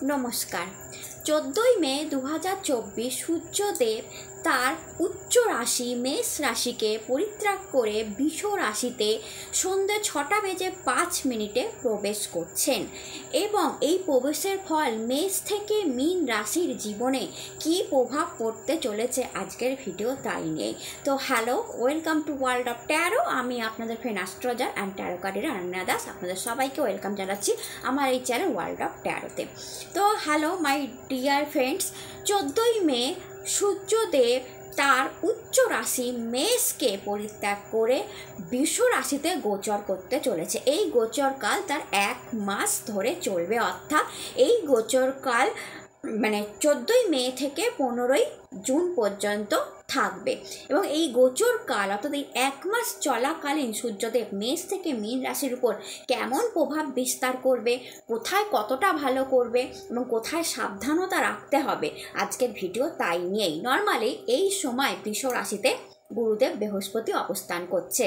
নমস্কার। 14ই মে 2024 সূর্যদেব তার উচ্চ রাশি মেষ রাশিকে পরিত্যাগ করে বৃষ রাশিতে সন্ধ্যে 6:05 প্রবেশ করছেন এবং এই প্রবেশের ফল মেষ থেকে মীন রাশির জীবনে কী প্রভাব পড়তে চলেছে আজকের ভিডিও তাই নিয়ে। তো hello, welcome to world of taro. আমি আপনাদের ফ্রেন্ড অ্যাস্ট্রোলজার অ্যান্ড ট্যারো কার্ডের অনন্যা দাস। আপনাদের সবাইকে ওয়েলকাম জানাচ্ছি আমার এই চ্যানেল ওয়ার্ল্ড অফ ট্যারোতে। তো হ্যালো মাই ডিয়ার ফ্রেন্ডস, 14ই মে সূর্যদেব তার উচ্চ রাশি মেষকে পরিত্যাগ করে বৃষ রাশিতে গোচর করতে চলেছে। এই গোচরকাল তার 1 মাস ধরে চলবে, অর্থাৎ এই গোচরকাল 14ই মে থেকে 15ই জুন পর্যন্ত থাকবে এবং এই গোচর কাল অর্থাৎ এই 1 মাস চলাকালীন সূর্যদেব মেষ থেকে মীন রাশির উপর কেমন প্রভাব বিস্তার করবে, কোথায় কতটা ভালো করবে এবং কোথায় সাবধানতা রাখতে হবে আজকের ভিডিও তাই নিয়েই। নর্মালি এই সময় বৃষ রাশিতে গুরুদেব বৃহস্পতি অবস্থান করছে,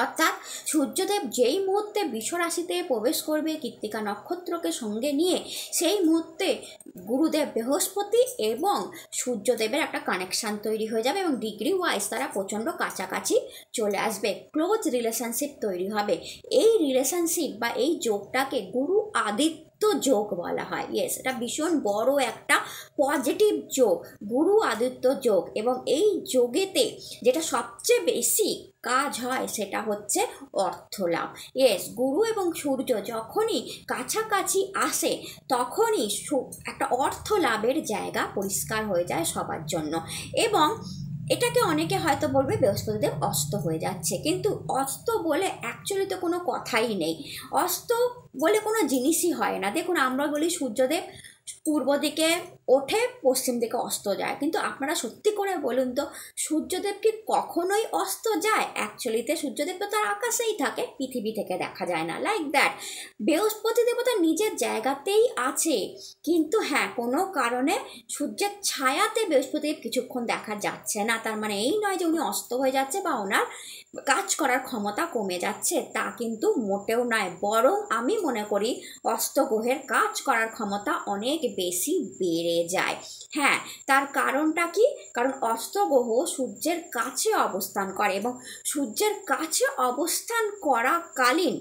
অর্থাৎ সূর্যদেব যেই মুহূর্তে বৃষ রাশিতে প্রবেশ করবে কৃত্তিকা নক্ষত্রকে সঙ্গে নিয়ে, সেই মুহূর্তে গুরুদেব বৃহস্পতি এবং সূর্যদেবের একটা কানেকশান তৈরি হয়ে যাবে এবং ডিগ্রি ওয়াইজ তারা প্রচণ্ড কাছাকাছি চলে আসবে, ক্লোজ রিলেশনশিপ তৈরি হবে। এই রিলেশনশিপ বা এই যোগটাকে গুরু আদিত্য যোগ বলা হয়। ইয়েস, এটা ভীষণ বড় একটা পজিটিভ যোগ, গুরু আদিত্য যোগ। এবং এই যোগেতে যেটা সবচেয়ে বেশি কাজ হয় সেটা হচ্ছে অর্থ লাভ। ইয়েস, গুরু এবং সূর্য যখনই কাছাকাছি আসে তখনই একটা অর্থ লাভের জায়গা পরিষ্কার হয়ে যায় সবার জন্য। এবং এটাকে অনেকে হয়তো বলবে বৃহস্পতিদেব অস্ত হয়ে যাচ্ছে, কিন্তু অস্ত বলে অ্যাকচুয়ালি তো কোনো কথাই নেই। অস্ত বলে কোনো জিনিসই হয় না। দেখুন, আমরা বলি সূর্যদেব পূর্ব দিকে ওঠে, পশ্চিম দিকে অস্ত যায়, কিন্তু আপনারা সত্যি করে বলুন তো, সূর্যদেব কি কখনোই অস্ত যায়? অ্যাকচুয়ালিতে সূর্যদেব তো তার আকাশেই থাকে, পৃথিবী থেকে দেখা যায় না, লাইক দ্যাট। বৃহস্পতি দেবতা নিজের জায়গাতেই আছে, কিন্তু হ্যাঁ, কোনো কারণে সূর্যের ছায়াতে বৃহস্পতিদেব কিছুক্ষণ দেখা যাচ্ছে না। তার মানে এই নয় যে উনি অস্ত হয়ে যাচ্ছে বা ওনার কাজ করার ক্ষমতা কমে যাচ্ছে, তা কিন্তু মোটেও নয়। বরং আমি মনে করি অস্ত গ্রহের কাজ করার ক্ষমতা অনেক বেশি বেড়ে যায়। হ্যাঁ, তার কারণটা কি? কারণ অস্ত গ্রহ সূর্যের কাছে অবস্থান করে এবং সূর্যের কাছে অবস্থান করাকালীন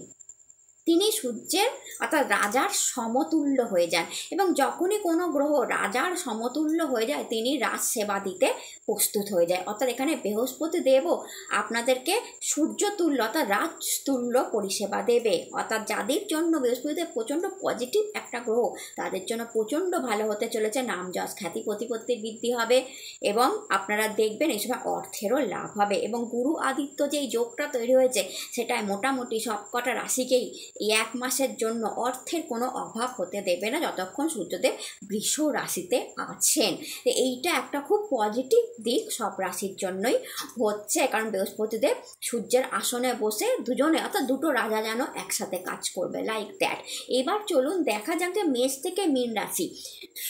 তিনি সূর্যের অর্থাৎ রাজার সমতুল্য হয়ে যান এবং যখনই কোনো গ্রহ রাজার সমতুল্য হয়ে যায় তিনি রাজ সেবা দিতে প্রস্তুত হয়ে যায়। অর্থাৎ এখানে বৃহস্পতি দেবও আপনাদেরকে সূর্যতুল্য অর্থাৎ রাজতুল্য পরিষেবা দেবে। অর্থাৎ যাদের জন্য বৃহস্পতিদেব প্রচণ্ড পজিটিভ একটা গ্রহ, তাদের জন্য প্রচণ্ড ভালো হতে চলেছে। নাম যশ খ্যাতি প্রতিপত্তির বৃদ্ধি হবে এবং আপনারা দেখবেন এই সময় অর্থেরও লাভ হবে। এবং গুরু আদিত্য যেই যোগটা তৈরি হয়েছে সেটাই মোটামুটি সবকটা রাশিকেই এই 1 মাসের জন্য অর্থের কোনো অভাব হতে দেবে না যতক্ষণ সূর্যদেব বৃষ রাশিতে আছেন। এইটা একটা খুব পজিটিভ দিক সব রাশির জন্যই হচ্ছে, কারণ বৃহস্পতিদেব সূর্যের আসনে বসে দুজনে অর্থাৎ দুটো রাজা যেন একসাথে কাজ করবে, লাইক দ্যাট। এবার চলুন দেখা যাক যে মেষ থেকে মীন রাশি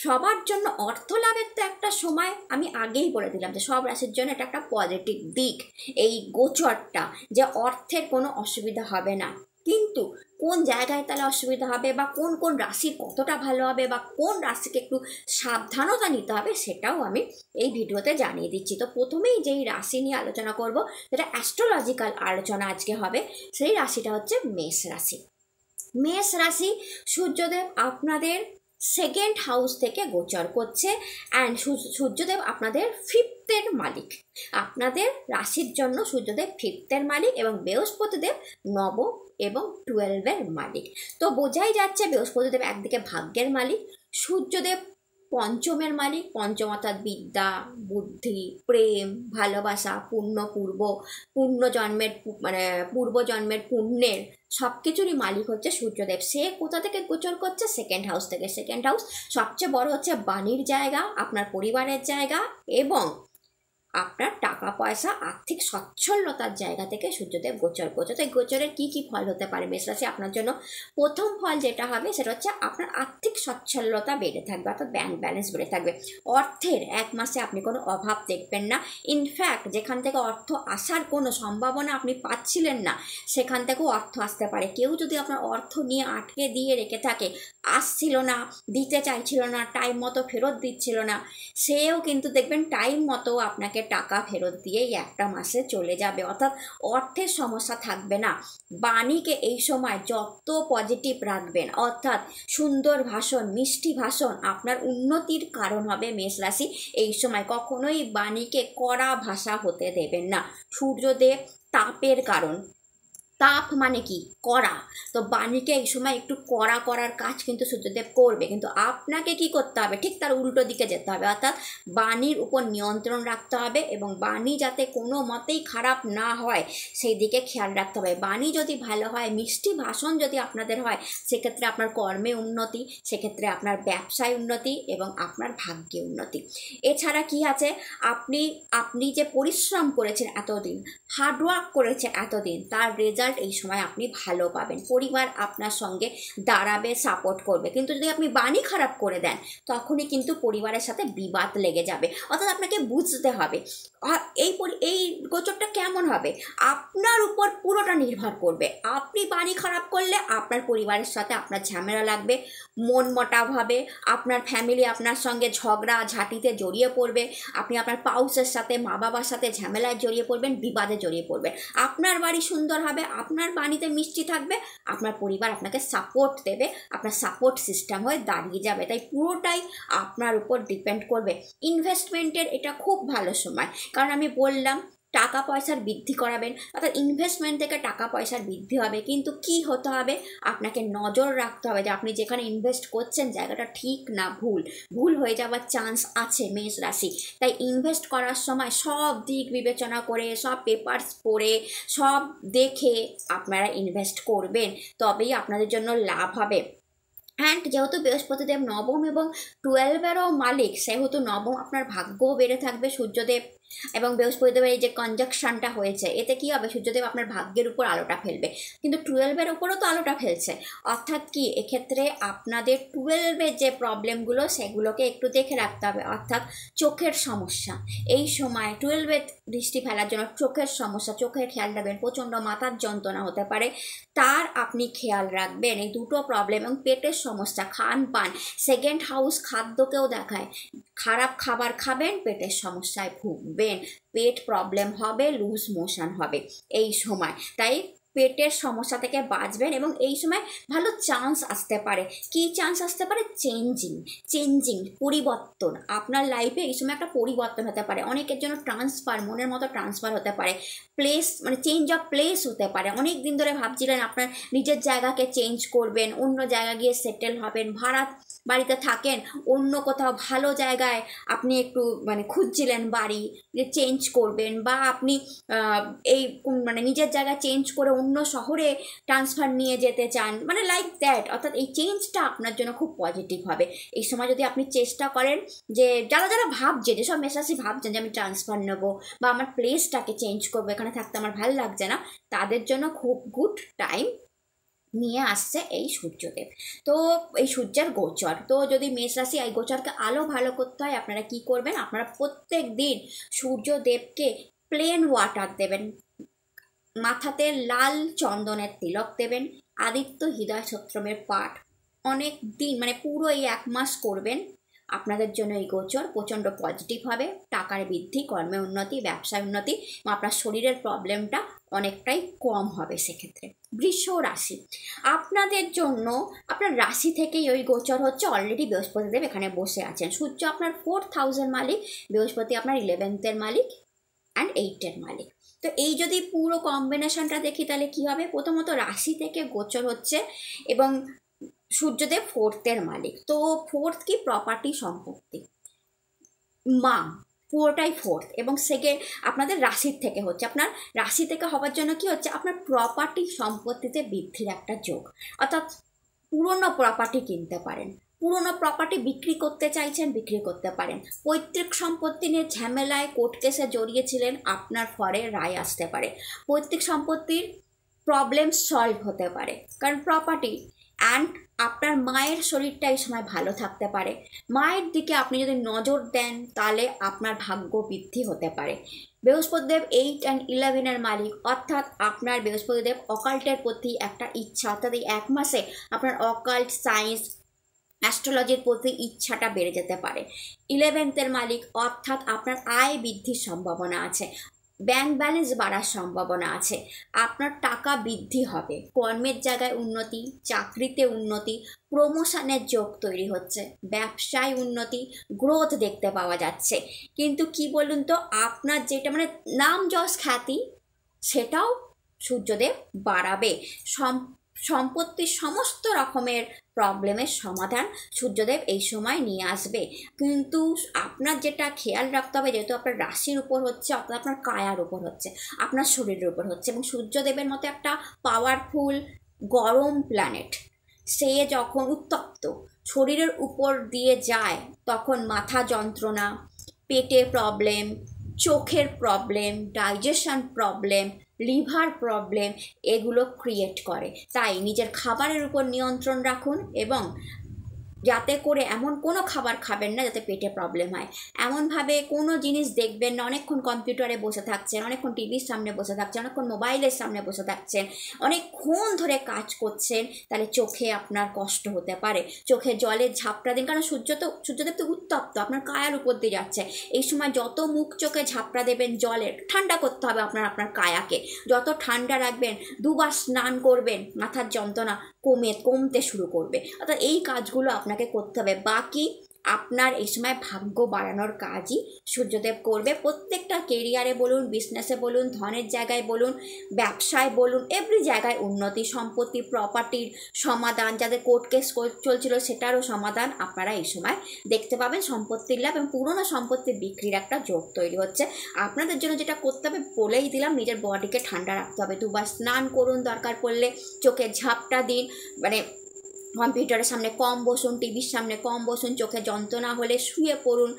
সবার জন্য অর্থ লাভের তো একটা সময় আমি আগেই বলে দিলাম যে সব রাশির জন্য এটা একটা পজিটিভ দিক এই গোচরটা, যে অর্থের কোনো অসুবিধা হবে না। কিন্তু কোন জায়গায় তাহলে অসুবিধা হবে বা কোন কোন রাশির কতটা ভালো হবে বা কোন রাশিকে একটু সাবধানতা নিতে হবে সেটাও আমি এই ভিডিওতে জানিয়ে দিচ্ছি। তো প্রথমেই যেই রাশি নিয়ে আলোচনা করব, যেটা অ্যাস্ট্রোলজিক্যাল আলোচনা আজকে হবে, সেই রাশিটা হচ্ছে মেষ রাশি। মেষ রাশি সূর্যদেব আপনাদের 2nd হাউস থেকে গোচর করছে অ্যান্ড সূর্যদেব আপনাদের 5th মালিক। আপনাদের রাশির জন্য সূর্যদেব 5th মালিক এবং বৃহস্পতিদেব নবম এবং 12 মালিক। তো বোঝাই যাচ্ছে বৃহস্পতিদেব একদিকে ভাগ্যের মালিক, সূর্যদেব পঞ্চমের মালিক। পঞ্চম অর্থাৎ বিদ্যা, বুদ্ধি, প্রেম, ভালোবাসা, পূর্বজন্মের পুণ্যের সব কিছুরই মালিক হচ্ছে সূর্যদেব। সে কোথা থেকে গোচর করছে? 2nd হাউস থেকে। 2nd হাউস সবচেয়ে বড় হচ্ছে বাণীর জায়গা, আপনার পরিবারের জায়গা এবং আপনার টাকা পয়সা আর্থিক সচ্ছলতার জায়গা থেকে সূর্যদেব গোচর করছে। তো এই গোচরের কী কী ফল হতে পারে মেষ রাশি আপনার জন্য? প্রথম ফল যেটা হবে সেটা হচ্ছে আপনার আর্থিক সচ্ছলতা বেড়ে থাকবে, অর্থাৎ ব্যাংক ব্যালেন্স বেড়ে থাকবে। অর্থের এক মাসে আপনি কোনো অভাব দেখবেন না। ইনফ্যাক্ট যেখান থেকে অর্থ আসার কোনো সম্ভাবনা আপনি পাচ্ছিলেন না, সেখান থেকেও অর্থ আসতে পারে। কেউ যদি আপনার অর্থ নিয়ে আটকে দিয়ে রেখে থাকে, আসছিল না, দিতে চাইছিল না, টাইম মতো ফেরত দিচ্ছিল না, সেও কিন্তু দেখবেন টাইম মতো আপনাকে টাকা ফেরত দিয়েই একটা মাসে চলে যাবে। অর্থাৎ অর্থের সমস্যা থাকবে না। বাণীকে এই সময় যত পজিটিভ রাখবেন, অর্থাৎ সুন্দর ভাষণ, মিষ্টি ভাষণ আপনার উন্নতির কারণ হবে মেষ রাশি। এই সময় কখনোই বাণীকে কড়া ভাষা হতে দেবেন না। সূর্যদেব তাপের কারণ, তাপ মানে কি? কড়া। তো বাণীকে এই সময় একটু কড়া করার কাজ কিন্তু সূর্যদেব করবে, কিন্তু আপনাকে কি করতে হবে? ঠিক তার উল্টো দিকে যেতে হবে, অর্থাৎ বাণীর উপর নিয়ন্ত্রণ রাখতে হবে এবং বাণী যাতে কোনো মতেই খারাপ না হয় সেই দিকে খেয়াল রাখতে হবে। বাণী যদি ভালো হয়, মিষ্টি ভাষণ যদি আপনাদের হয়, সেক্ষেত্রে আপনার কর্মে উন্নতি, সেক্ষেত্রে আপনার ব্যবসায় উন্নতি এবং আপনার ভাগ্যে উন্নতি। এছাড়া কি আছে? আপনি যে পরিশ্রম করেছেন এতদিন, হার্ডওয়ার্ক করেছেন এতদিন, তার রেজাল্ট এই সময় আপনি ভালো পাবেন। পরিবার আপনার সঙ্গে দাঁড়াবে, সাপোর্ট করবে। কিন্তু যদি আপনি বাণী খারাপ করে দেন, তখনই কিন্তু পরিবারের সাথে বিবাদ লেগে যাবে। অর্থাৎ আপনাকে বুঝতে হবে এই গোচরটা কেমন হবে আপনার উপর পুরোটা নির্ভর করবে। আপনি বাণী খারাপ করলে আপনার পরিবারের সাথে আপনার ঝামেলা লাগবে, মন মটাভ হবে, আপনার ফ্যামিলি আপনার সঙ্গে ঝগড়া ঝাঁটিতে জড়িয়ে পড়বে, আপনি আপনার পাউসের সাথে, মা বাবার সাথে ঝামেলায় জড়িয়ে পড়বেন, বিবাদে জড়িয়ে পড়বেন। আপনার বাড়ি সুন্দর হবে, আপনার বাণীতে মিষ্টি থাকবে, আপনার পরিবার আপনাকে সাপোর্ট দেবে, আপনার সাপোর্ট সিস্টেম হয়ে দাঁড়িয়ে যাবে। তাই পুরোটাই আপনার উপর ডিপেন্ড করবে। ইনভেস্টমেন্টের এটা খুব ভালো সময়, কারণ আমি বললাম টাকা পয়সার বৃদ্ধি করাবেন, অর্থাৎ ইনভেস্টমেন্ট থেকে টাকা পয়সার বৃদ্ধি হবে। কিন্তু কি হতে হবে? আপনাকে নজর রাখতে হবে যে আপনি যেখানে ইনভেস্ট করছেন জায়গাটা ঠিক না ভুল হয়ে যাওয়ার চান্স আছে মেষ রাশি। তাই ইনভেস্ট করার সময় সব দিক বিবেচনা করে, সব পেপারস পড়ে, সব দেখে আপনারা ইনভেস্ট করবেন, তবেই আপনাদের জন্য লাভ হবে। অ্যান্ড যেহেতু বৃহস্পতিদেব নবম এবং 12-এরও মালিক, সেহেতু নবম আপনার ভাগ্যও বেড়ে থাকবে। সূর্যদেব এবং বৃহস্পতিদেবের এই যে কনজাকশনটা হয়েছে, এতে কি হবে? সূর্যদেব আপনার ভাগ্যের উপর আলোটা ফেলবে, কিন্তু 12-এর উপরও তো আলোটা ফেলছে। অর্থাৎ কি, এক্ষেত্রে আপনাদের 12-এর যে প্রবলেমগুলো সেগুলোকে একটু দেখে রাখতে হবে। অর্থাৎ চোখের সমস্যা, এই সময় 12-এর দৃষ্টি ফেলার জন্য চোখের সমস্যা, চোখের খেয়াল রাখবেন। প্রচণ্ড মাথার যন্ত্রণা হতে পারে, তার আপনি খেয়াল রাখবেন। এই দুটো প্রবলেম এবং পেটের সমস্যা, খান পান, সেকেন্ড হাউস খাদ্যকেও দেখায়। খারাপ খাবার খাবেন, পেটের সমস্যায় ভুগবেন, পেট প্রবলেম হবে, লুজ মোশন হবে এই সময়। তাই পেটের সমস্যা থেকে বাঁচবেন এবং এই সময় ভালো চান্স আসতে পারে। কি চান্স আসতে পারে? চেঞ্জিং, পরিবর্তন। আপনার লাইফে এই সময় একটা পরিবর্তন হতে পারে। অনেকের জন্য ট্রান্সফার, মনের মতো ট্রান্সফার হতে পারে, প্লেস মানে চেঞ্জ অফ প্লেস হতে পারে। অনেক দিন ধরে ভাবছিলেন আপনার নিজের জায়গাকে চেঞ্জ করবেন, অন্য জায়গা গিয়ে সেটেল হবেন, ভাড়া বাড়িতে থাকেন, অন্য কোথাও ভালো জায়গায় আপনি একটু খুঁজছিলেন বাড়ি যে চেঞ্জ করবেন, বা আপনি এই নিজের জায়গা চেঞ্জ করে অন্য শহরে ট্রান্সফার নিয়ে যেতে চান, লাইক দ্যাট। অর্থাৎ এই চেঞ্জটা আপনার জন্য খুব পজিটিভ হবে। এই সময় যদি আপনি চেষ্টা করেন, যে যারা ভাবছে, যেসব মেষরাশি ভাবছেন যে আমি ট্রান্সফার নেবো বা আমার প্লেসটাকে চেঞ্জ করবো, এখানে থাকতে আমার ভালো লাগছে না, তাদের জন্য খুব গুড টাইম নিয়ে আসছে এই সূর্যদেব। তো এই সূর্যের গোচর, তো যদি মেষ রাশি এই গোচরকে আলো ভালো করতে হয়, আপনারা কি করবেন? আপনারা প্রত্যেক দিন সূর্যদেবকে প্লেন ওয়াটার দেবেন, মাথাতে লাল চন্দনের তিলক দেবেন, আদিত্য হৃদয় স্তোত্রের পাঠ অনেক দিন পুরো এই 1 মাস করবেন। আপনাদের জন্য এই গোচর প্রচণ্ড পজিটিভ হবে। টাকার বৃদ্ধি, কর্মে উন্নতি, ব্যবসায় উন্নতি, আপনার শরীরের প্রবলেমটা অনেকটাই কম হবে সেক্ষেত্রে। বৃষ রাশি, আপনাদের জন্য আপনার রাশি থেকেই ওই গোচর হচ্ছে। অলরেডি বৃহস্পতিদেব এখানে বসে আছেন। সূর্য আপনার 4th হাউসের মালিক, বৃহস্পতি আপনার 11th-এর মালিক অ্যান্ড 8th-এর মালিক। তো এই যদি পুরো কম্বিনেশনটা দেখি, তাহলে কি হবে? প্রথমত রাশি থেকে গোচর হচ্ছে এবং সূর্যদেব 4th-এর মালিক। তো 4th কি? প্রপার্টি, সম্পত্তি, মা, পুরোটাই 4th। এবং সেকেন্ড আপনাদের রাশির থেকে হচ্ছে। আপনার রাশি থেকে হওয়ার জন্য কি হচ্ছে? আপনার প্রপার্টি সম্পত্তিতে বৃদ্ধির একটা যোগ, অর্থাৎ পুরনো প্রপার্টি কিনতে পারেন, পুরনো প্রপার্টি বিক্রি করতে চাইছেন, বিক্রি করতে পারেন। পৈতৃক সম্পত্তি নিয়ে ঝামেলায় কোর্ট কেসে জড়িয়েছিলেন, আপনার ফরে রায় আসতে পারে। পৈতৃক সম্পত্তির প্রবলেম সলভ হতে পারে, কারণ প্রপার্টি অ্যান্ড আপনার মায়ের শরীরটা এই সময় ভালো থাকতে পারে। মায়ের দিকে আপনি যদি নজর দেন তাহলে আপনার ভাগ্য বৃদ্ধি হতে পারে। বৃহস্পতিদেব 8 and 11 মালিক, অর্থাৎ আপনার বৃহস্পতিদেব অকাল্টের প্রতি একটা ইচ্ছা, অর্থাৎ এই 1 মাসে আপনার অকাল্ট, সায়েন্স, অ্যাস্ট্রোলজির প্রতি ইচ্ছাটা বেড়ে যেতে পারে। 11th মালিক, অর্থাৎ আপনার আয় বৃদ্ধির সম্ভাবনা আছে, ব্যাংক ব্যালেন্স বাড়ার সম্ভাবনা আছে, আপনার টাকা বৃদ্ধি হবে, কর্মের জায়গায় উন্নতি, চাকরিতে উন্নতি, প্রমোশনের যোগ তৈরি হচ্ছে, ব্যবসায় উন্নতি, গ্রোথ দেখতে পাওয়া যাচ্ছে। কিন্তু কি বলুন তো, আপনার যেটা মানে নাম যশ খ্যাতি সেটাও সূর্যদেব বাড়াবে। সম্পত্তির সমস্ত রকমের প্রবলেমের সমাধান সূর্যদেব এই সময় নিয়ে আসবে। কিন্তু আপনার যেটা খেয়াল রাখতে হবে, যেহেতু আপনার রাশির উপর হচ্ছে, অর্থাৎ আপনার কায়ার উপর হচ্ছে, আপনার শরীরের উপর হচ্ছে, এবং সূর্যদেবের মতো একটা পাওয়ারফুল গরম প্ল্যানেট, সে যখন উত্তপ্ত শরীরের উপর দিয়ে যায় তখন মাথা যন্ত্রণা, পেটের প্রবলেম, চোখের problem, digestion problem, liver problem এগুলো ক্রিয়েট করে। তাই নিজের খাবারের উপর নিয়ন্ত্রণ রাখুন এবং যাতে করে এমন কোনো খাবার খাবেন না যাতে পেটে প্রবলেম হয়। এমনভাবে কোনো জিনিস দেখবেন না, অনেকক্ষণ কম্পিউটারে বসে থাকছেন, অনেকক্ষণ টিভির সামনে বসে থাকছেন, অনেকক্ষণ মোবাইলের সামনে বসে থাকছেন, অনেকক্ষণ ধরে কাজ করছেন, তাহলে চোখে আপনার কষ্ট হতে পারে। চোখে জলের ঝাপটা দিন, কারণ সূর্যদেব তো উত্তপ্ত, আপনার কায়ার উপর দিয়ে যাচ্ছে। এই সময় যত মুখ চোখে ঝাপটা দেবেন জলের, ঠান্ডা করতে হবে আপনার কায়াকে, যত ঠান্ডা রাখবেন, দুবার স্নান করবেন, মাথার যন্ত্রণা কমতে শুরু করবে। অর্থাৎ এই কাজগুলো আপনাকে করতে হবে। বাকি আপনার এই সময় ভাগ্য বাড়ানোর কাজই সূর্যদেব করবে। প্রত্যেকটা কেরিয়ারে বলুন, বিজনেসে বলুন, ধনের জায়গায় বলুন, ব্যবসায় বলুন, এভরি জায়গায় উন্নতি, সম্পত্তি, প্রপার্টির সমাধান, যাদের কোর্ট কেস চলছিল সেটারও সমাধান আপনারা এই সময় দেখতে পাবেন। সম্পত্তির লাভ এবং পুরনো সম্পত্তি বিক্রির একটা যোগ তৈরি হচ্ছে। আপনাদের জন্য যেটা করতে হবে বলেই দিলাম, নিজের বডিকে ঠান্ডা রাখতে হবে, দুবার স্নান করুন, দরকার পড়লে চোখে ঝাপটা দিন, মানে কম্পিউটারের সামনে কম বসুন, টিভির সামনে কম বসুন, চোখে যন্ত্রণা হলে শুয়ে পড়ুন,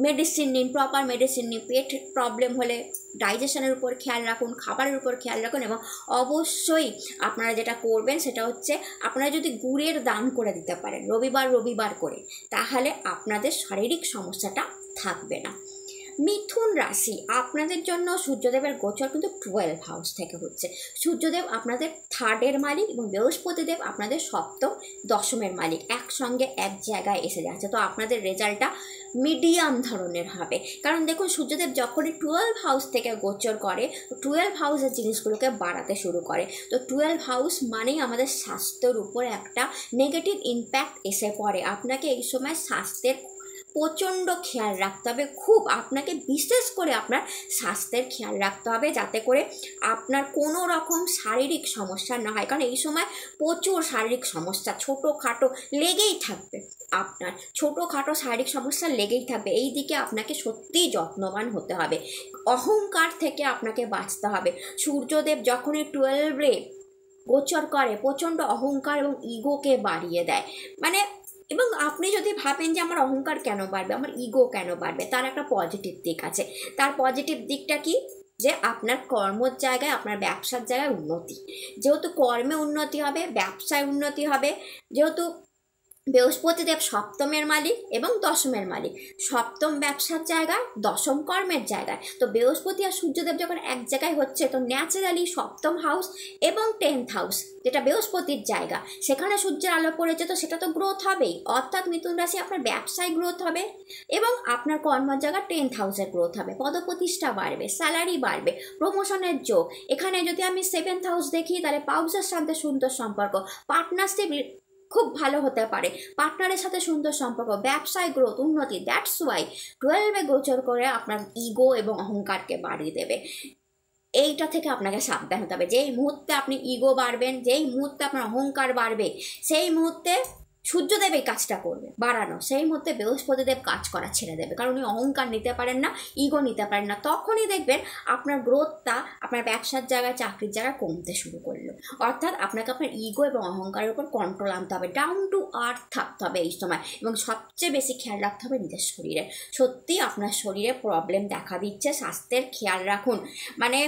মেডিসিন নিন, প্রপার মেডিসিন নিন, পেট প্রবলেম হলে ডাইজেশনের উপর খেয়াল রাখুন, খাবারের উপর খেয়াল রাখুন। এবং অবশ্যই আপনারা যেটা করবেন সেটা হচ্ছে, আপনারা যদি গুড়ের দান করে দিতে পারেন রবিবার করে, তাহলে আপনাদের শারীরিক সমস্যাটা থাকবে না। মিথুন রাশি, আপনাদের জন্য সূর্যদেবের গোচর কিন্তু 12 হাউস থেকে হচ্ছে। সূর্যদেব আপনাদের 3rd মালিক এবং বৃহস্পতিদেব আপনাদের 7ম 10মের মালিক, একসঙ্গে এক জায়গায় এসে যাচ্ছে। তো আপনাদের রেজাল্টটা মিডিয়াম ধরনের হবে, কারণ দেখুন সূর্যদেব যখনই 12 হাউস থেকে গোচর করে, 12 হাউসের জিনিসগুলোকে বাড়াতে শুরু করে। তো 12 হাউস মানেই আমাদের স্বাস্থ্যের উপর একটা নেগেটিভ ইম্প্যাক্ট এসে পড়ে। আপনাকে এই সময় স্বাস্থ্যের প্রচণ্ড খেয়াল রাখতে হবে, খুব আপনাকে বিশেষ করে আপনার স্বাস্থ্যের খেয়াল রাখতে হবে, যাতে করে আপনার কোনো রকম শারীরিক সমস্যা না হয়। কারণ এই সময় প্রচুর শারীরিক সমস্যা ছোটোখাটো লেগেই থাকবে, আপনার ছোটোখাটো শারীরিক সমস্যা লেগেই থাকবে। এই দিকে আপনাকে সত্যিই যত্নবান হতে হবে, অহংকার থেকে আপনাকে বাঁচতে হবে। সূর্যদেব যখনই 12-এ গোচর করে প্রচণ্ড অহংকার এবং ইগোকে বাড়িয়ে দেয়, মানে এবং আপনি যদি ভাবেন যে আমার অহংকার কেন বাড়বে, আমার ইগো কেন বাড়বে, তার একটা পজিটিভ দিক আছে। তার পজিটিভ দিকটা কি, যে আপনার কর্মর জায়গায়, আপনার ব্যবসার জায়গায় উন্নতি, যেহেতু কর্মে উন্নতি হবে, ব্যবসায় উন্নতি হবে, যেহেতু বৃহস্পতিদেব 7মের মালিক এবং 10মের মালিক, 7ম ব্যবসার জায়গায়, 10ম কর্মের জায়গায়। তো বৃহস্পতি আর সূর্যদেব যখন এক জায়গায় হচ্ছে, তো ন্যাচারালি 7ম হাউস এবং 10th হাউস যেটা বৃহস্পতির জায়গা, সেখানে সূর্যের আলো পড়েছে, তো সেটা তো গ্রোথ হবেই। অর্থাৎ মিথুন রাশি, আপনার ব্যবসায় গ্রোথ হবে এবং আপনার কর্মের জায়গা 10th হাউসের গ্রোথ হবে, পদপ্রতিষ্ঠা বাড়বে, স্যালারি বাড়বে, প্রমোশনের যোগ। এখানে যদি আমি 7th হাউস দেখি, তাহলে পাউসের সাথে সুন্দর সম্পর্ক, পার্টনারশিপ খুব ভালো হতে পারে, পার্টনারের সাথে সুন্দর সম্পর্ক, ব্যবসায় গ্রোথ, উন্নতি। দ্যাটস ওয়াই 12-এ গোচর করে আপনার ইগো এবং অহংকারকে বাড়িয়ে দেবে। এইটা থেকে আপনাকে সাবধান হতে হবে। যেই মুহূর্তে আপনি ইগো বাড়বেন, যেই মুহূর্তে আপনার অহংকার বাড়বে, সেই মুহূর্তে সূর্যদেব এই কাজটা করবে বাড়ানো, সেই মধ্যে বৃহস্পতিদেব কাজ করা ছেড়ে দেবে, কারণ উনি অহংকার নিতে পারেন না, ইগো নিতে পারেন না। তখনই দেখবেন আপনার গ্রোথটা আপনার ব্যবসার জায়গায়, চাকরির জায়গায় কমতে শুরু করলো। অর্থাৎ আপনাকে আপনার ইগো এবং অহংকারের উপর কন্ট্রোল আনতে হবে, ডাউন টু আর্থ থাকতে হবে এই সময়, এবং সবচেয়ে বেশি খেয়াল রাখতে হবে নিজের শরীরে। সত্যি আপনার শরীরে প্রবলেম দেখা দিচ্ছে, স্বাস্থ্যের খেয়াল রাখুন। মানে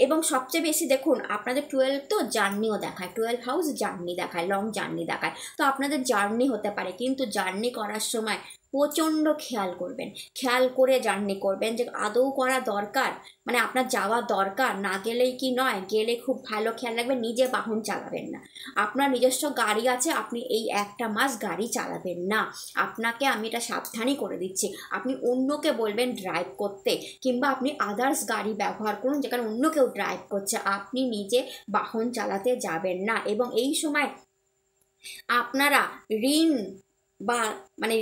এবং সবচেয়ে বেশি দেখুন আপনাদের 12 তো জার্নিও দেখায়, 12 হাউস জার্নি দেখায়, লং জার্নি দেখায়। তো আপনাদের জার্নি হতে পারে, কিন্তু জার্নি করার সময় প্রচণ্ড খেয়াল করবেন, খেয়াল করে জার্নি করবেন যে আদৌ করা দরকার, মানে আপনার যাওয়া দরকার, না গেলেই কি নয়, গেলে খুব ভালো খেয়াল রাখবেন নিজে বাহন চালাবেন না। আপনার নিজস্ব গাড়ি আছে, আপনি এই একটা মাস গাড়ি চালাবেন না। আপনাকে আমি এটা সাবধানই করে দিচ্ছি, আপনি অন্যকে বলবেন ড্রাইভ করতে, কিংবা আপনি আদার্স গাড়ি ব্যবহার করুন যেখানে অন্য কেউ ড্রাইভ করছে, আপনি নিজে বাহন চালাতে যাবেন না। এবং এই সময় আপনারা ঋণ বা মানে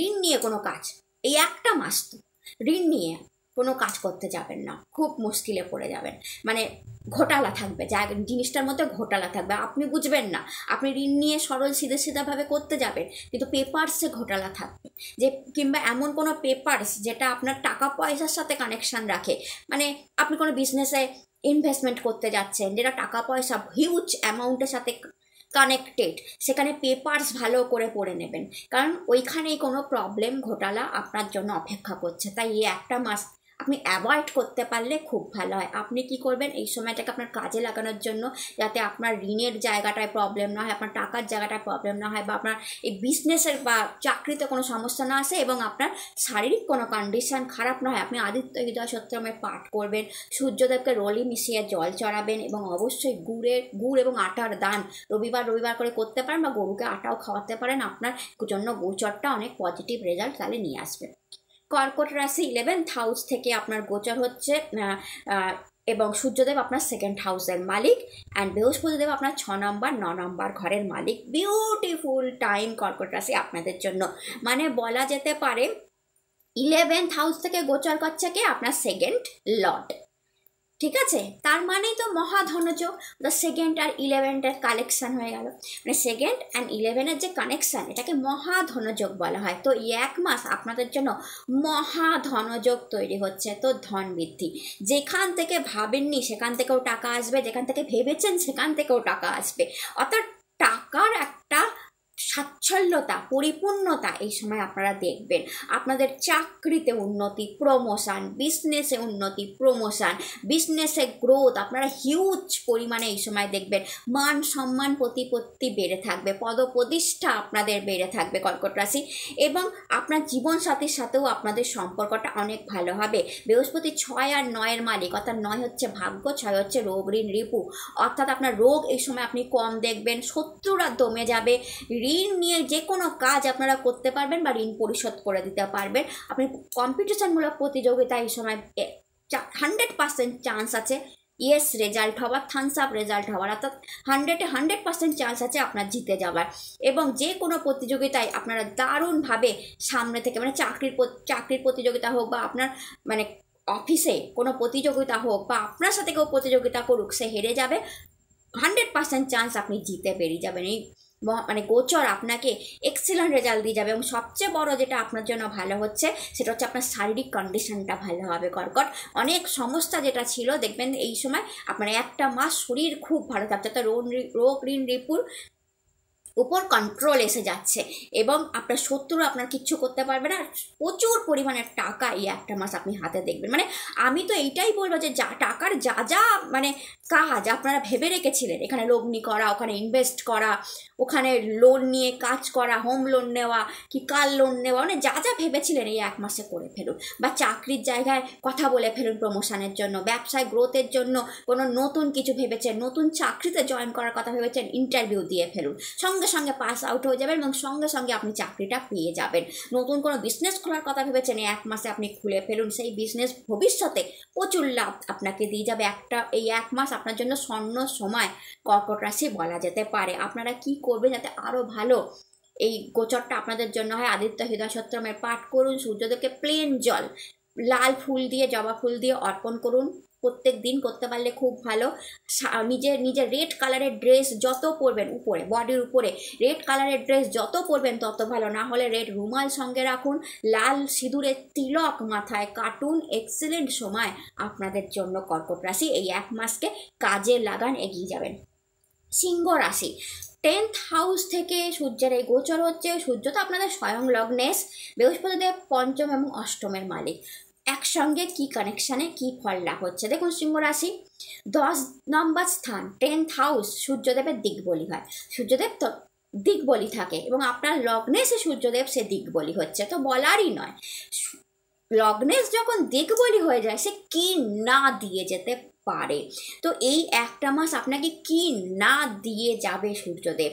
ঋণ নিয়ে কোনো কাজ, এই একটা মাস তো ঋণ নিয়ে কোনো কাজ করতে যাবেন না, খুব মুশকিলে পড়ে যাবেন। মানে ঘোটালা থাকবে, জিনিসটার মধ্যে ঘোটালা থাকবে, আপনি বুঝবেন না। আপনি ঋণ নিয়ে সরল সিধাভাবে করতে যাবেন, কিন্তু পেপারসে ঘোটালা থাকবে, যে কিংবা এমন কোনো পেপারস যেটা আপনার টাকা পয়সার সাথে কানেকশান রাখে। মানে আপনি কোনো বিজনেসে ইনভেস্টমেন্ট করতে যাচ্ছেন যেটা টাকা পয়সা হিউজ অ্যামাউন্টের সাথে কানেক্টেড, সেখানে পেপারস ভালো করে পড়ে নেবেন, কারণ ওইখানেই কোনো প্রবলেম ঘোটালা আপনার জন্য অপেক্ষা করছে। তাই এই একটা মাস আপনি অ্যাভয়েড করতে পারলে খুব ভালো হয়। আপনি কি করবেন এই সময়টাকে আপনার কাজে লাগানোর জন্য, যাতে আপনার ঋণের জায়গাটায় প্রবলেম না হয়, আপনার টাকার জায়গাটায় প্রবলেম না হয়, বা আপনার এই বিজনেসের বা চাকরিতে কোনো সমস্যা না আসে, এবং আপনার শারীরিক কোনো কন্ডিশন খারাপ না হয়। আপনি আদিত্য হৃদয় স্তোত্রমের পাঠ করবেন, সূর্যদেবকে রলি মিশিয়ে জল চড়াবেন, এবং অবশ্যই গুড় এবং আটার দান রবিবার করে করতে পারেন, বা গরুকে আটাও খাওয়াতে পারেন। আপনার জন্য গোচরটা অনেক পজিটিভ রেজাল্ট তাহলে নিয়ে আসবে। কর্কট রাশি 11th হাউস থেকে আপনার গোচর হচ্ছে, এবং সূর্যদেব আপনার 2nd হাউসের মালিক, অ্যান্ড বৃহস্পতিদেব আপনার 6 নম্বর 9 নম্বর ঘরের মালিক। বিউটিফুল টাইম কর্কট রাশি আপনাদের জন্য। মানে বলা যেতে পারে 11th হাউস থেকে গোচর করছে কে, আপনার 2nd লর্ড। ঠিক আছে, তার মানেই তো মহাধনযোগ, the 2nd R 11th collection হয়ে গেল। মানে 2nd অ্যান্ড 11th যে কানেকশন, এটাকে মহাধনযোগ বলা হয়। তো এই এক মাস আপনাদের জন্য মহাধনযোগ তৈরি হচ্ছে। তো ধন বৃদ্ধি, যেখান থেকে ভাবেননি সেখান থেকেও টাকা আসবে, যেখান থেকে ভেবেছেন সেখান থেকেও টাকা আসবে। অর্থাৎ টাকার একটা স্বাচ্ছল্যতা, পরিপূর্ণতা এই সময় আপনারা দেখবেন। আপনাদের চাকরিতে উন্নতি, প্রমোশন, বিজনেসে উন্নতি, প্রমোশন, বিজনেসে গ্রোথ আপনারা হিউজ পরিমাণে এই সময় দেখবেন। মান সম্মান প্রতিপত্তি বেড়ে থাকবে, পদপ্রতিষ্ঠা আপনাদের বেড়ে থাকবে কর্কট রাশি। এবং আপনার জীবনসাথীর সাথেও আপনাদের সম্পর্কটা অনেক ভালো হবে। বৃহস্পতি 6 আর 9-এর মালিক, অর্থাৎ 9 হচ্ছে ভাগ্য, 6 হচ্ছে রোগ ঋণ রিপু। অর্থাৎ আপনার রোগ এই সময় আপনি কম দেখবেন, শত্রুরা দমে যাবে, ঋণ নিয়ে যে কোনো কাজ আপনারা করতে পারবেন বা ঋণ পরিশোধ করে দিতে পারবেন। আপনি কম্পিটিশনমূলক প্রতিযোগিতা এই সময় 100% চান্স আছে ইয়েস রেজাল্ট হওয়ার, থামস আপ রেজাল্ট হওয়ার, অর্থাৎ 100% চান্স আছে আপনার জিতে যাওয়ার। এবং যে কোনো প্রতিযোগিতায় আপনারা দারুণভাবে সামনে থেকে, মানে চাকরির প্রতিযোগিতা হোক, বা আপনার মানে অফিসে কোনো প্রতিযোগিতা হোক, বা আপনার সাথে কেউ প্রতিযোগিতা করুক, সে হেরে যাবে, 100% চান্স আপনি জিতে বেরিয়ে যাবেন। এই মানে গোচর আপনাকে এক্সিলেন্ট রেজাল্ট দিয়ে যাবে। এবং সবচেয়ে বড় যেটা আপনার জন্য ভালো হচ্ছে, সেটা হচ্ছে আপনার শারীরিক কন্ডিশনটা ভালো হবে কর্কট। অনেক সমস্যা যেটা ছিল দেখবেন এই সময় আপনার একটা মাস শরীর খুব ভালো থাকছে, অর্থাৎ রোগ ঋণ রিপুর উপর কন্ট্রোল এসে যাচ্ছে, এবং আপনার শত্রু আপনার কিচ্ছু করতে পারবে না। প্রচুর পরিমাণের টাকা এই একটা মাস আপনি হাতে দেখবেন। মানে আমি তো এইটাই বলবো যে টাকার যা মানে কাজ আপনারা ভেবে রেখেছিলেন, এখানে লগ্নি করা, ওখানে ইনভেস্ট করা, ওখানে লোন নিয়ে কাজ করা, হোম লোন নেওয়া কি কার লোন নেওয়া, মানে যা ভেবেছিলেন এই এক মাসে করে ফেলুন। বা চাকরির জায়গায় কথা বলে ফেলুন প্রমোশনের জন্য, ব্যবসায় গ্রোথের জন্য কোনো নতুন কিছু ভেবেছেন, নতুন চাকরিতে জয়েন করার কথা ভেবেছেন, ইন্টারভিউ দিয়ে ফেলুন, সঙ্গে সঙ্গে পাস আউট হয়ে যাবেন, এবং সঙ্গে সঙ্গে আপনি চাকরিটা পেয়ে যাবেন। নতুন কোনো বিজনেস খোলার কথা ভেবেছেন, এই এক মাসে আপনি খুলে ফেলুন, সেই বিজনেস ভবিষ্যতে প্রচুর লাভ আপনাকে দিয়ে যাবে। এই এক মাস আপনার জন্য স্বর্ণ সময় কর্কট রাশি বলা যেতে পারে। আপনারা কি করবেন যাতে আরও ভালো এই গোচরটা আপনাদের জন্য হয়? আদিত্য হৃদয় স্তোত্রমের পাঠ করুন, সূর্যদেবকে প্লেন জল লাল ফুল দিয়ে, জবা ফুল দিয়ে অর্পণ করুন, প্রত্যেক দিন করতে পারলে খুব ভালো। নিজের নিজের রেড কালারের ড্রেস যত পরবেন, উপরে বডির উপরে রেড কালারের ড্রেস যত পরবেন তত ভালো। না হলে রেড রুমাল সঙ্গে রাখুন, লাল সিঁদুরের তিলক মাথায় কাটুন। এক্সেলেন্ট সময় আপনাদের জন্য কর্কট রাশি। এই এক মাসকে কাজে লাগান, এগিয়ে যাবেন। সিংহ রাশি, 10th হাউস থেকে সূর্যের এই গোচর হচ্ছে। সূর্য তো আপনাদের স্বয়ং লগ্নেশ, বৃহস্পতিদেব পঞ্চম এবং অষ্টমের মালিক। একসঙ্গে কি কানেকশানে কি ফল লাভ হচ্ছে দেখুন। সিংহ রাশি 10 নম্বর স্থান, 10th হাউস সূর্যদেবের দিকবলি হয়। সূর্যদেব তো দিকবলি থাকে এবং আপনার লগ্নে সে সূর্যদেব সে দিকবলি হচ্ছে, তো বলারই নয়। লগ্নেশ যখন দিকবলি হয়ে যায় সে কি না দিয়ে যেতে পারে। তো এই একটা মাস আপনাকে কি না দিয়ে যাবে সূর্যদেব,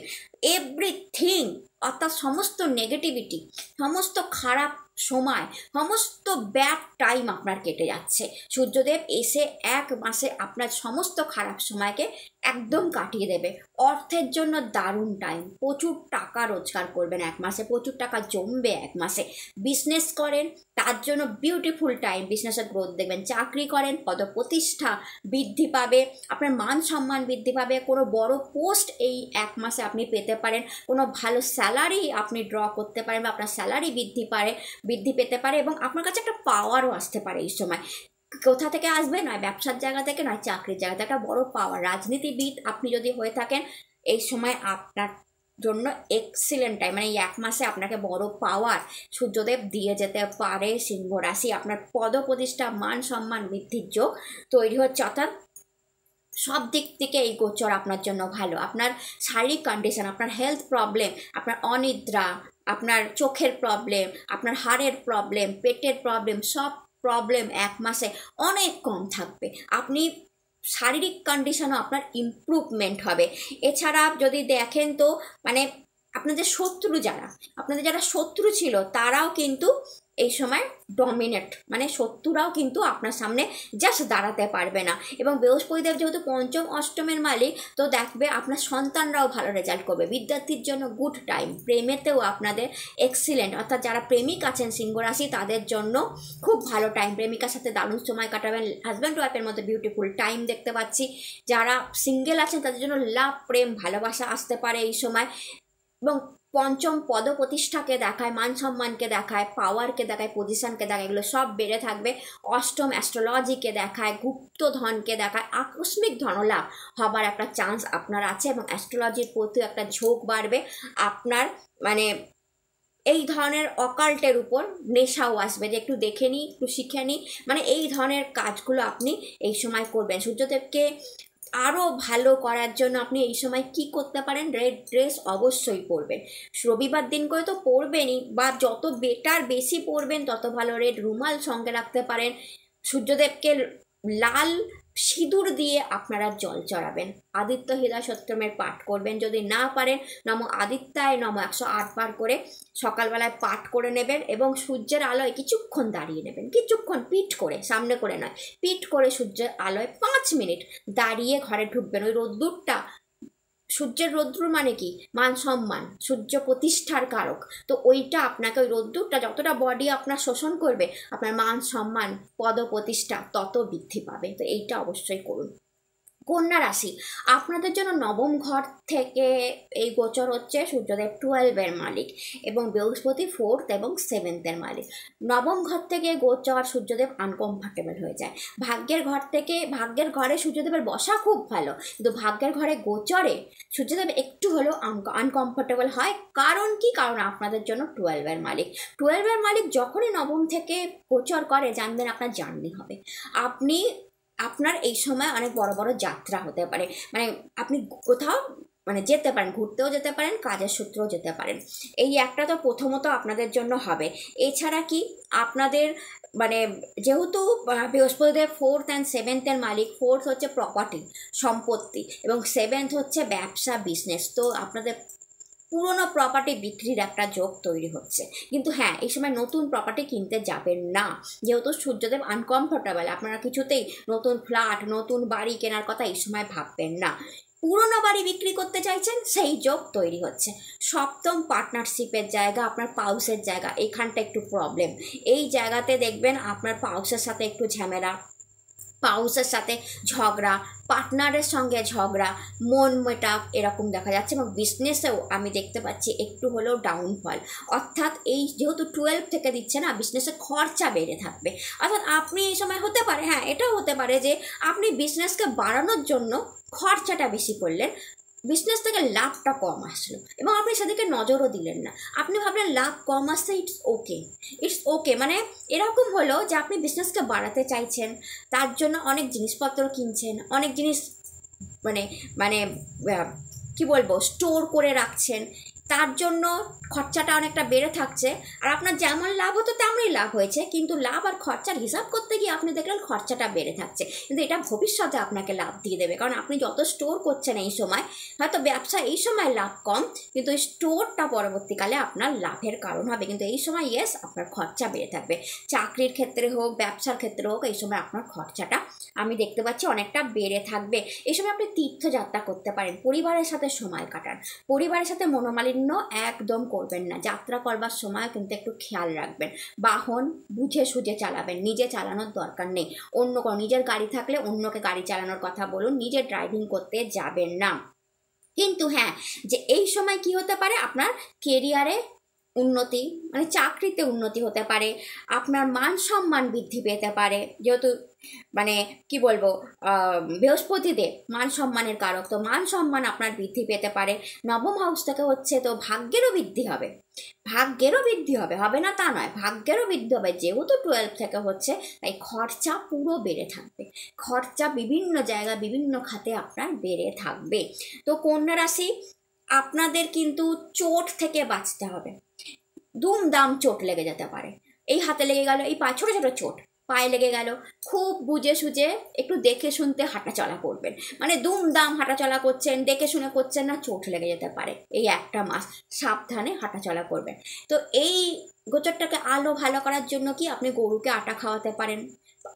এভরিথিং, অর্থাৎ সমস্ত নেগেটিভিটি, সমস্ত খারাপ সময়, সমস্ত ব্যাড টাইম আপনার কেটে যাচ্ছে। সূর্যদেব এসে এক মাসে আপনার সমস্ত খারাপ সময়কে একদম কাটিয়ে দেবে। অর্থের জন্য দারুণ টাইম, প্রচুর টাকা রোজগার করবেন এক মাসে, প্রচুর টাকা জমবে এক মাসে। বিজনেস করেন তার জন্য বিউটিফুল টাইম, বিজনেসের গ্রোথ দেখবেন। চাকরি করেন পদপ্রতিষ্ঠা বৃদ্ধি পাবে, আপনার মান সম্মান বৃদ্ধি পাবে, কোনো বড় পোস্ট এই এক মাসে আপনি পেতে পারেন, কোনো ভালো স্যালারি আপনি ড্র করতে পারেন বা আপনার স্যালারি বৃদ্ধি পেতে পারে এবং আপনার কাছে একটা পাওয়ারও আসতে পারে এই সময়। কোথা থেকে আসবে, নয় ব্যবসার জায়গা থেকে, নয় চাকরির জায়গা থেকে, একটা বড় পাওয়ার। রাজনীতিবিদ আপনি যদি হয়ে থাকেন এই সময় আপনার জন্য এক্সিলেন্ট টাইম, মানে এই এক মাসে আপনাকে বড় পাওয়ার সূর্যদেব দিয়ে যেতে পারে। সিংহ রাশি, আপনার পদপ্রতিষ্ঠা মান সম্মান বৃদ্ধির যোগ তৈরি হচ্ছে। অর্থাৎ সব দিক থেকে এই গোচর আপনার জন্য ভালো। আপনার শারীরিক কন্ডিশন, আপনার হেলথ প্রবলেম, আপনার অনিদ্রা, আপনার চোখের প্রবলেম, আপনার হাড়ের প্রবলেম, পেটের প্রবলেম, সব প্রবলেম এক মাসে অনেক কম থাকবে। আপনি শারীরিক কন্ডিশনও আপনার ইমপ্রুভমেন্ট হবে। এছাড়া যদি দেখেন তো মানে আপনাদের যারা শত্রু ছিল তারাও কিন্তু এই সময় ডমিনেট, মানে শত্রুরাও কিন্তু আপনার সামনে জাস্ট দাঁড়াতে পারবে না। এবং বৃহস্পতিদেব যেহেতু পঞ্চম অষ্টমের মালিক, তো দেখবে আপনার সন্তানরাও ভালো রেজাল্ট করবে। বিদ্যার্থীর জন্য গুড টাইম, প্রেমেতেও আপনাদের এক্সিলেন্ট, অর্থাৎ যারা প্রেমিক আছেন সিংহ রাশি তাদের জন্য খুব ভালো টাইম, প্রেমিকার সাথে দারুণ সময় কাটাবেন। হাজব্যান্ড ওয়াইফের মধ্যে বিউটিফুল টাইম দেখতে পাচ্ছি। যারা সিঙ্গেল আছেন তাদের জন্য লাভ, প্রেম, ভালোবাসা আসতে পারে এই সময়। এবং পঞ্চম পদপ্রতিষ্ঠাকে দেখায়, মান সম্মানকে দেখায়, পাওয়ারকে দেখায়, পজিশনকে দেখায়, এগুলো সব বেড়ে থাকবে। অষ্টম অ্যাস্ট্রোলজিকে দেখায়, গুপ্তধনকে দেখায়, আকস্মিক ধনলাভ হবার একটা চান্স আপনার আছে এবং অ্যাস্ট্রোলজির প্রতি একটা ঝোঁক বাড়বে। আপনার মানে এই ধরনের অকাল্টের উপর নেশাও আসবে, যে একটু দেখে নিই, একটু শিখে নিই, মানে এই ধরনের কাজগুলো আপনি এই সময় করবেন। সূর্যদেবকে আরও ভালো করার জন্য আপনি এই সময় কি করতে পারেন, রেড ড্রেস অবশ্যই পরবেন। রবিবার দিন করে তো পরবেনই, বা যত বেশি পরবেন তত ভালো। রেড রুমাল সঙ্গে রাখতে পারেন। সূর্যদেবকে লাল সিঁদুর দিয়ে আপনারা জল চড়াবেন। আদিত্য হৃদয় সত্যমের পাঠ করবেন, যদি না পারেন নম আদিত্যায় নম 108 বার করে সকালবেলায় পাঠ করে নেবেন এবং সূর্যের আলোয় কিছুক্ষণ দাঁড়িয়ে নেবেন, কিছুক্ষণ পিঠ করে, সামনে করে নয়, পিঠ করে সূর্যের আলোয় 5 মিনিট দাঁড়িয়ে ঘরে ঢুকবেন। ওই রোদ্দুরটা, সূর্যের রৌদ্র মানে কি, মান সম্মান, সূর্য প্রতিষ্ঠার কারক, তো ওইটা আপনাকে, ওই রৌদ্রটা যতটা বডি আপনার শোষণ করবে আপনার মান সম্মান পদ প্রতিষ্ঠা তত বৃদ্ধি পাবে। তো এইটা অবশ্যই করুন। কন্যা রাশি, আপনাদের জন্য নবম ঘর থেকে এই গোচর হচ্ছে। সূর্যদেব 12-এর মালিক এবং বৃহস্পতি 4th এবং 7th-এর মালিক। নবম ঘর থেকে গোচর সূর্যদেব আনকমফর্টেবল হয়ে যায়। ভাগ্যের ঘরে সূর্যদেবের বসা খুব ভালো, কিন্তু ভাগ্যের ঘরে গোচরে সূর্যদেব একটু হলেও আনকমফর্টেবল হয়। কারণ কি, কারণ আপনাদের জন্য 12-এর মালিক। 12-এর মালিক যখনই নবম থেকে গোচর করে জানবেন আপনার জার্নি হবে। আপনার এই সময় অনেক বড় বড় যাত্রা হতে পারে, মানে আপনি কোথাও যেতে পারেন, ঘুরতেও যেতে পারেন, কাজের সূত্রেও যেতে পারেন। এই একটা তো প্রথমত আপনাদের জন্য হবে। এছাড়া কি, আপনাদের যেহেতু বৃহস্পতিদেব 4th and 7th-এর মালিক, 4th হচ্ছে প্রপার্টি, সম্পত্তি, এবং 7th হচ্ছে ব্যবসা, বিজনেস, তো আপনাদের পুরনো প্রপার্টি বিক্রির একটা যোগ তৈরি হচ্ছে। কিন্তু হ্যাঁ, এই সময় নতুন প্রপার্টি কিনতে যাবেন না, যেহেতু সূর্যদেব আনকমফর্টেবল। আপনারা কিছুতেই নতুন ফ্ল্যাট, নতুন বাড়ি কেনার কথা এই সময় ভাববেন না। পুরনো বাড়ি বিক্রি করতে চাইছেন, সেই যোগ তৈরি হচ্ছে। সপ্তম পার্টনারশিপের জায়গা, আপনার পাউসের জায়গা, এইখানটা একটু প্রবলেম। এই জায়গাতে দেখবেন আপনার পাউসের সাথে একটু ঝামেলা, স্পাউসের সাথে ঝগড়া, পার্টনারের সঙ্গে ঝগড়া, মন মেটাপ এরকম দেখা যাচ্ছে। এবং বিজনেসেও আমি দেখতে পাচ্ছি একটু হলেও ডাউনফল, অর্থাৎ এই যেহেতু 12 থেকে দিচ্ছে না, বিজনেসে খরচা বেড়ে থাকবে। অর্থাৎ আপনি এই সময় হতে পারে, হ্যাঁ এটাও হতে পারে যে আপনি বিজনেসকে বাড়ানোর জন্য খরচাটা বেশি করলেন, বিজনেস থেকে লাভটা কম আসলো এবং আপনি সেদিকে নজরও দিলেন না। আপনি ভাবলেন লাভ কম আসছে, ইটস ওকে, মানে এরকম হলো যে আপনি বিজনেসকে বাড়াতে চাইছেন, তার জন্য অনেক জিনিসপত্র কিনছেন, অনেক জিনিস মানে মানে কি বলবো স্টোর করে রাখছেন, তার জন্য খরচাটা অনেকটা বেড়ে থাকছে। আর আপনার যেমন লাভ হতো তেমনই লাভ হয়েছে, কিন্তু লাভ আর খরচার হিসাব করতে গিয়ে আপনি দেখলেন খরচাটা বেড়ে থাকছে। কিন্তু এটা ভবিষ্যতে আপনাকে লাভ দিয়ে দেবে, কারণ আপনি যত স্টোর করছেন এই সময়, হয়তো ব্যবসা এই সময় লাভ কম, কিন্তু এই স্টোরটা পরবর্তীকালে আপনার লাভের কারণ হবে। কিন্তু এই সময় ইয়েস আপনার খরচা বেড়ে থাকবে, চাকরির ক্ষেত্রে হোক, ব্যবসার ক্ষেত্রে হোক, এই সময় আপনার খরচাটা আমি দেখতে পাচ্ছি অনেকটা বেড়ে থাকবে। এই সময় আপনি তীর্থযাত্রা করতে পারেন, পরিবারের সাথে সময় কাটান, পরিবারের সাথে মনোমালিন্য একদম করবেন না। যাত্রা করবার সময় কিন্তু একটু খেয়াল রাখবেন, বাহন বুঝে সুঝে চালাবেন, নিজে চালানোর দরকার নেই। অন্য কোনো নিজের গাড়ি থাকলে অন্যকে গাড়ি চালানোর কথা বলুন, নিজে ড্রাইভিং করতে যাবেন না। কিন্তু হ্যাঁ, যে এই সময় কি হতে পারে, আপনার কেরিয়ারে উন্নতি, মানে চাকরিতে উন্নতি হতে পারে, আপনার মান সম্মান বৃদ্ধি পেতে পারে, যেহেতু মানে কি বলবো বৃহস্পতিদেব মান সম্মানের কারক, তো মান সম্মান আপনার বৃদ্ধি পেতে পারে। নবম হাউস থেকে হচ্ছে, তো ভাগ্যেরও বৃদ্ধি হবে, হবে না তা নয়, ভাগ্যেরও বৃদ্ধি হবে। যেহেতু 12 থেকে হচ্ছে, তাই খরচা পুরো বেড়ে থাকবে, খরচা বিভিন্ন জায়গায় বিভিন্ন খাতে আপনার বেড়ে থাকবে। তো কন্যা রাশি, আপনাদের কিন্তু চোট থেকে বাঁচতে হবে। দুমদাম চোট লেগে যেতে পারে, এই হাতে লেগে গেল, এই পা ছোটো ছোটো চোট পায়ে লেগে গেল, খুব বুঝে সুঝে একটু দেখে শুনতে হাঁটা চলা করবেন। মানে দুমদাম হাঁটা চলা করছেন, দেখে শুনে করছেন না, চোট লেগে যেতে পারে। এই একটা মাস সাবধানে হাঁটা চলা করবেন। তো এই গোচরটাকে আলো ভালো করার জন্য কি আপনি গরুকে আটা খাওয়াতে পারেন,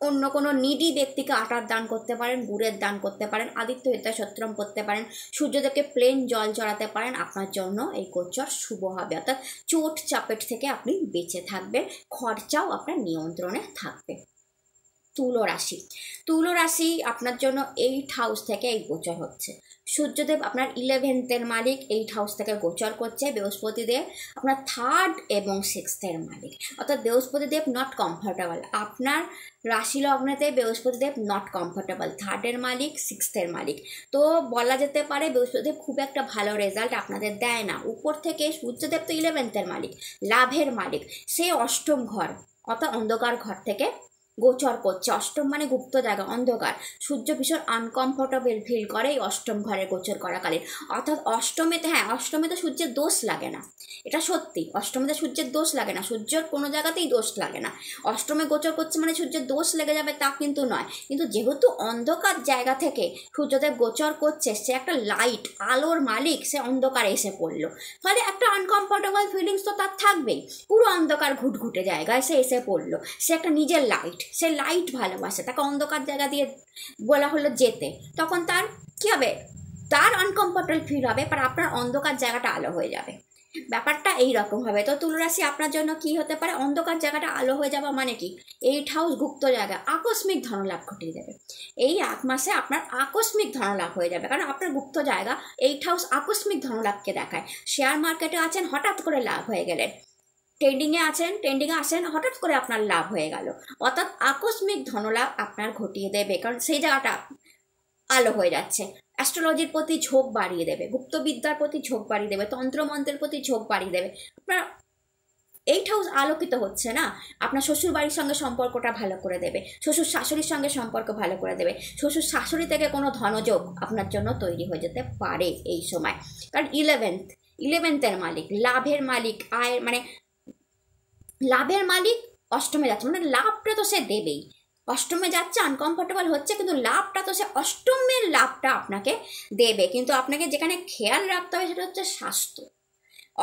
অন্য কোনো নিডি ব্যক্তিকে আটার দান করতে পারেন, গুড়ের দান করতে পারেন, আদিত্য হৃদয় সত্রম করতে পারেন, সূর্যদেবকে প্লেন জল চড়াতে পারেন। আপনার জন্য এই গোচর শুভ হবে, অর্থাৎ চোট চাপেট থেকে আপনি বেঁচে থাকবেন, খরচাও আপনার নিয়ন্ত্রণে থাকবে। তুলো রাশি আপনার জন্য 8 হাউস থেকে এই গোচর হচ্ছে। সূর্যদেব আপনার 11th মালিক, 8 হাউস থেকে গোচর করছে। বৃহস্পতিদেব আপনার 3rd এবং 6th মালিক, অর্থাৎ বৃহস্পতিদেব নট কমফর্টেবল। আপনার রাশি লগ্নেতে বৃহস্পতিদেব not comfortable, 3rd Malik, 6th মালিক। তো বলা যেতে পারে বৃহস্পতিদেব খুব একটা ভালো রেজাল্ট আপনাদের দেয় না। উপর থেকে সূর্যদেব তো 11th মালিক, লাভের মালিক, সে 8ম ঘর অর্থাৎ অন্ধকার ঘর থেকে গোচর করছে। 8ম মানে গুপ্ত জায়গা, অন্ধকার। সূর্য ভীষণ আনকমফোর্টেবল ফিল করে এই 8ম ঘরে গোচর করাকালীন। অর্থাৎ অষ্টমীতে, হ্যাঁ অষ্টমীতে সূর্যের দোষ লাগে না, এটা সত্যি, অষ্টমীতে সূর্যের দোষ লাগে না, সূর্যের কোনো জায়গাতেই দোষ লাগে না। অষ্টমে গোচর করছে মানে সূর্যের দোষ লেগে যাবে তা কিন্তু নয়, কিন্তু যেহেতু অন্ধকার জায়গা থেকে সূর্যদেব গোচর করছে, সে একটা লাইট আলোর মালিক, সে অন্ধকারে এসে পড়লো, ফলে একটা আনকমফোর্টেবল ফিলিংস তো তার থাকবেই। পুরো অন্ধকার ঘুটঘুটে জায়গায় সে এসে পড়লো, সে একটা নিজের লাইট, সে লাইট ভালোবাসে, তাকে অন্ধকার জায়গা দিয়ে বলা হলো যেতে, তখন তার কী হবে, তার আনকমফোর্টেবল ফিল হবে, বাট আপনার অন্ধকার জায়গাটা আলো হয়ে যাবে, ব্যাপারটা এইরকম হবে। তো তুলারাশি আপনার জন্য কি হতে পারে, অন্ধকার জায়গাটা আলো হয়ে যাওয়া মানে কি, 8 হাউস গুপ্ত জায়গা, আকস্মিক ধনলাভ ঘটিয়ে দেবে। এই 1 মাসে আপনার আকস্মিক ধনলাভ হয়ে যাবে, কারণ আপনার গুপ্ত জায়গা 8 হাউস আকস্মিক ধনলাভকে দেখায়। শেয়ার মার্কেটে আছেন, হঠাৎ করে লাভ হয়ে গেলেন, ট্রেন্ডিংয়ে আসেন, হঠাৎ করে আপনার লাভ হয়ে গেল, অর্থাৎ আকস্মিক ধনলাভ আপনার ঘটিয়ে দেবে, কারণ সেই জায়গাটা আলো হয়ে যাচ্ছে। অ্যাস্ট্রোলজির প্রতি ঝোঁক বাড়িয়ে দেবে, গুপ্তবিদ্যার প্রতি ঝোঁক বাড়িয়ে দেবে, তন্ত্রমন্ত্রের প্রতি ঝোঁক বাড়িয়ে দেবে। আপনার 8 হাউস আলোকিত হচ্ছে না, আপনার শ্বশুর বাড়ির সঙ্গে সম্পর্কটা ভালো করে দেবে, শ্বশুর শাশুড়ির সঙ্গে সম্পর্ক ভালো করে দেবে, শ্বশুর শাশুড়ি থেকে কোনো ধনযোগ আপনার জন্য তৈরি হয়ে যেতে পারে এই সময়। কারণ 11th মালিক, লাভের মালিক, আয়ের মানে লাভের মালিক 8মে যাচ্ছে, মানে লাভটা তো সে দেবেই। 8মে যাচ্ছে, আনকমফোর্টেবল হচ্ছে, কিন্তু লাভটা তো সে 8মের লাভটা আপনাকে দেবে। কিন্তু আপনাকে যেখানে খেয়াল রাখতে হবে সেটা হচ্ছে স্বাস্থ্য।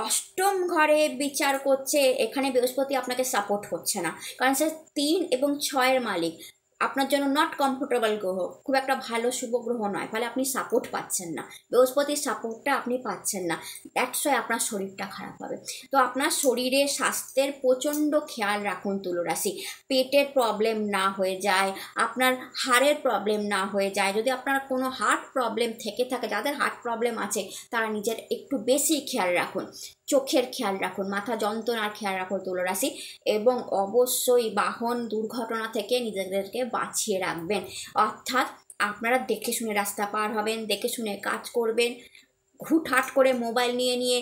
8ম ঘরে বিচার করছে, এখানে বৃহস্পতি আপনাকে সাপোর্ট করছে না, কারণ সে 3 এবং 6 মালিক। আপনার জন্য নট কমফোর্টেবল গ্রহ, খুব একটা ভালো শুভ গ্রহ নয়, ফলে আপনি সাপোর্ট পাচ্ছেন না, বৃহস্পতির সাপোর্টটা আপনি পাচ্ছেন না, দ্যাটস ওয়াই আপনার শরীরটা খারাপ হবে। তো আপনার শরীরে স্বাস্থ্যের প্রচণ্ড খেয়াল রাখুন তুলা রাশি, পেটের প্রবলেম না হয়ে যায়, আপনার হাড়ের প্রবলেম না হয়ে যায়। যদি আপনার কোনো হার্ট প্রবলেম থেকে থাকে, যাদের হার্ট প্রবলেম আছে তারা নিজের একটু বেশি খেয়াল রাখুন, চোখের খেয়াল রাখুন, মাথা যন্ত্রণার খেয়াল রাখুন তুলা রাশি, এবং অবশ্যই বাহন দুর্ঘটনা থেকে নিজেদেরকে বাঁচিয়ে রাখবেন। অর্থাৎ আপনারা দেখে শুনে রাস্তা পার হবেন, দেখে শুনে কাজ করবেন। হুটহাট করে মোবাইল নিয়ে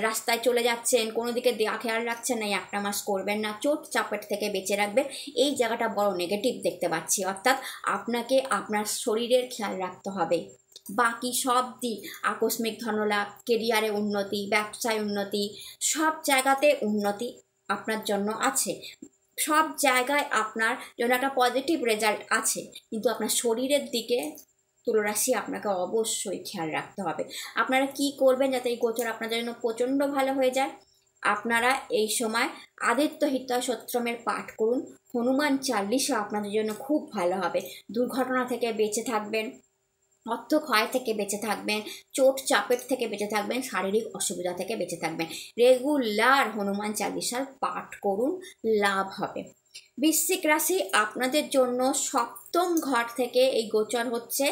রাস্তায় চলে যাচ্ছেন, কোনো দিকে খেয়াল রাখছেন না, এই একটা মাস করবেন না, চোট চাপেট থেকে বেঁচে রাখবেন। এই জায়গাটা বড় নেগেটিভ দেখতে পাচ্ছি, অর্থাৎ আপনাকে আপনার শরীরের খেয়াল রাখতে হবে। বাকি সব দিক, আকস্মিক ধনলাভ, কেরিয়ারে উন্নতি, ব্যবসায় উন্নতি, সব জায়গাতে উন্নতি আপনার জন্য আছে, সব জায়গায় আপনার জন্য একটা পজিটিভ রেজাল্ট আছে, কিন্তু আপনার শরীরের দিকে তুলা রাশি আপনাকে অবশ্যই খেয়াল রাখতে হবে। আপনারা কি করবেন যাতে এই গোচর আপনাদের জন্য প্রচণ্ড ভালো হয়ে যায়? আপনারা এই সময় আদিত্য হৃদয় স্তোত্রের পাঠ করুন, হনুমান চালিশা আপনাদের জন্য খুব ভালো হবে। দুর্ঘটনা থেকে বেঁচে থাকবেন, অর্থ ক্ষয় থেকে বেঁচে থাকবেন, চোট চাপেট থেকে বেঁচে থাকবেন, শারীরিক অসুবিধা থেকে বেঁচে থাকবেন। রেগুলার হনুমান চালিশার পাঠ করুন, লাভ হবে। বৃশ্চিক রাশি, আপনাদের জন্য সপ্তম ঘর থেকে এই গোচর হচ্ছে।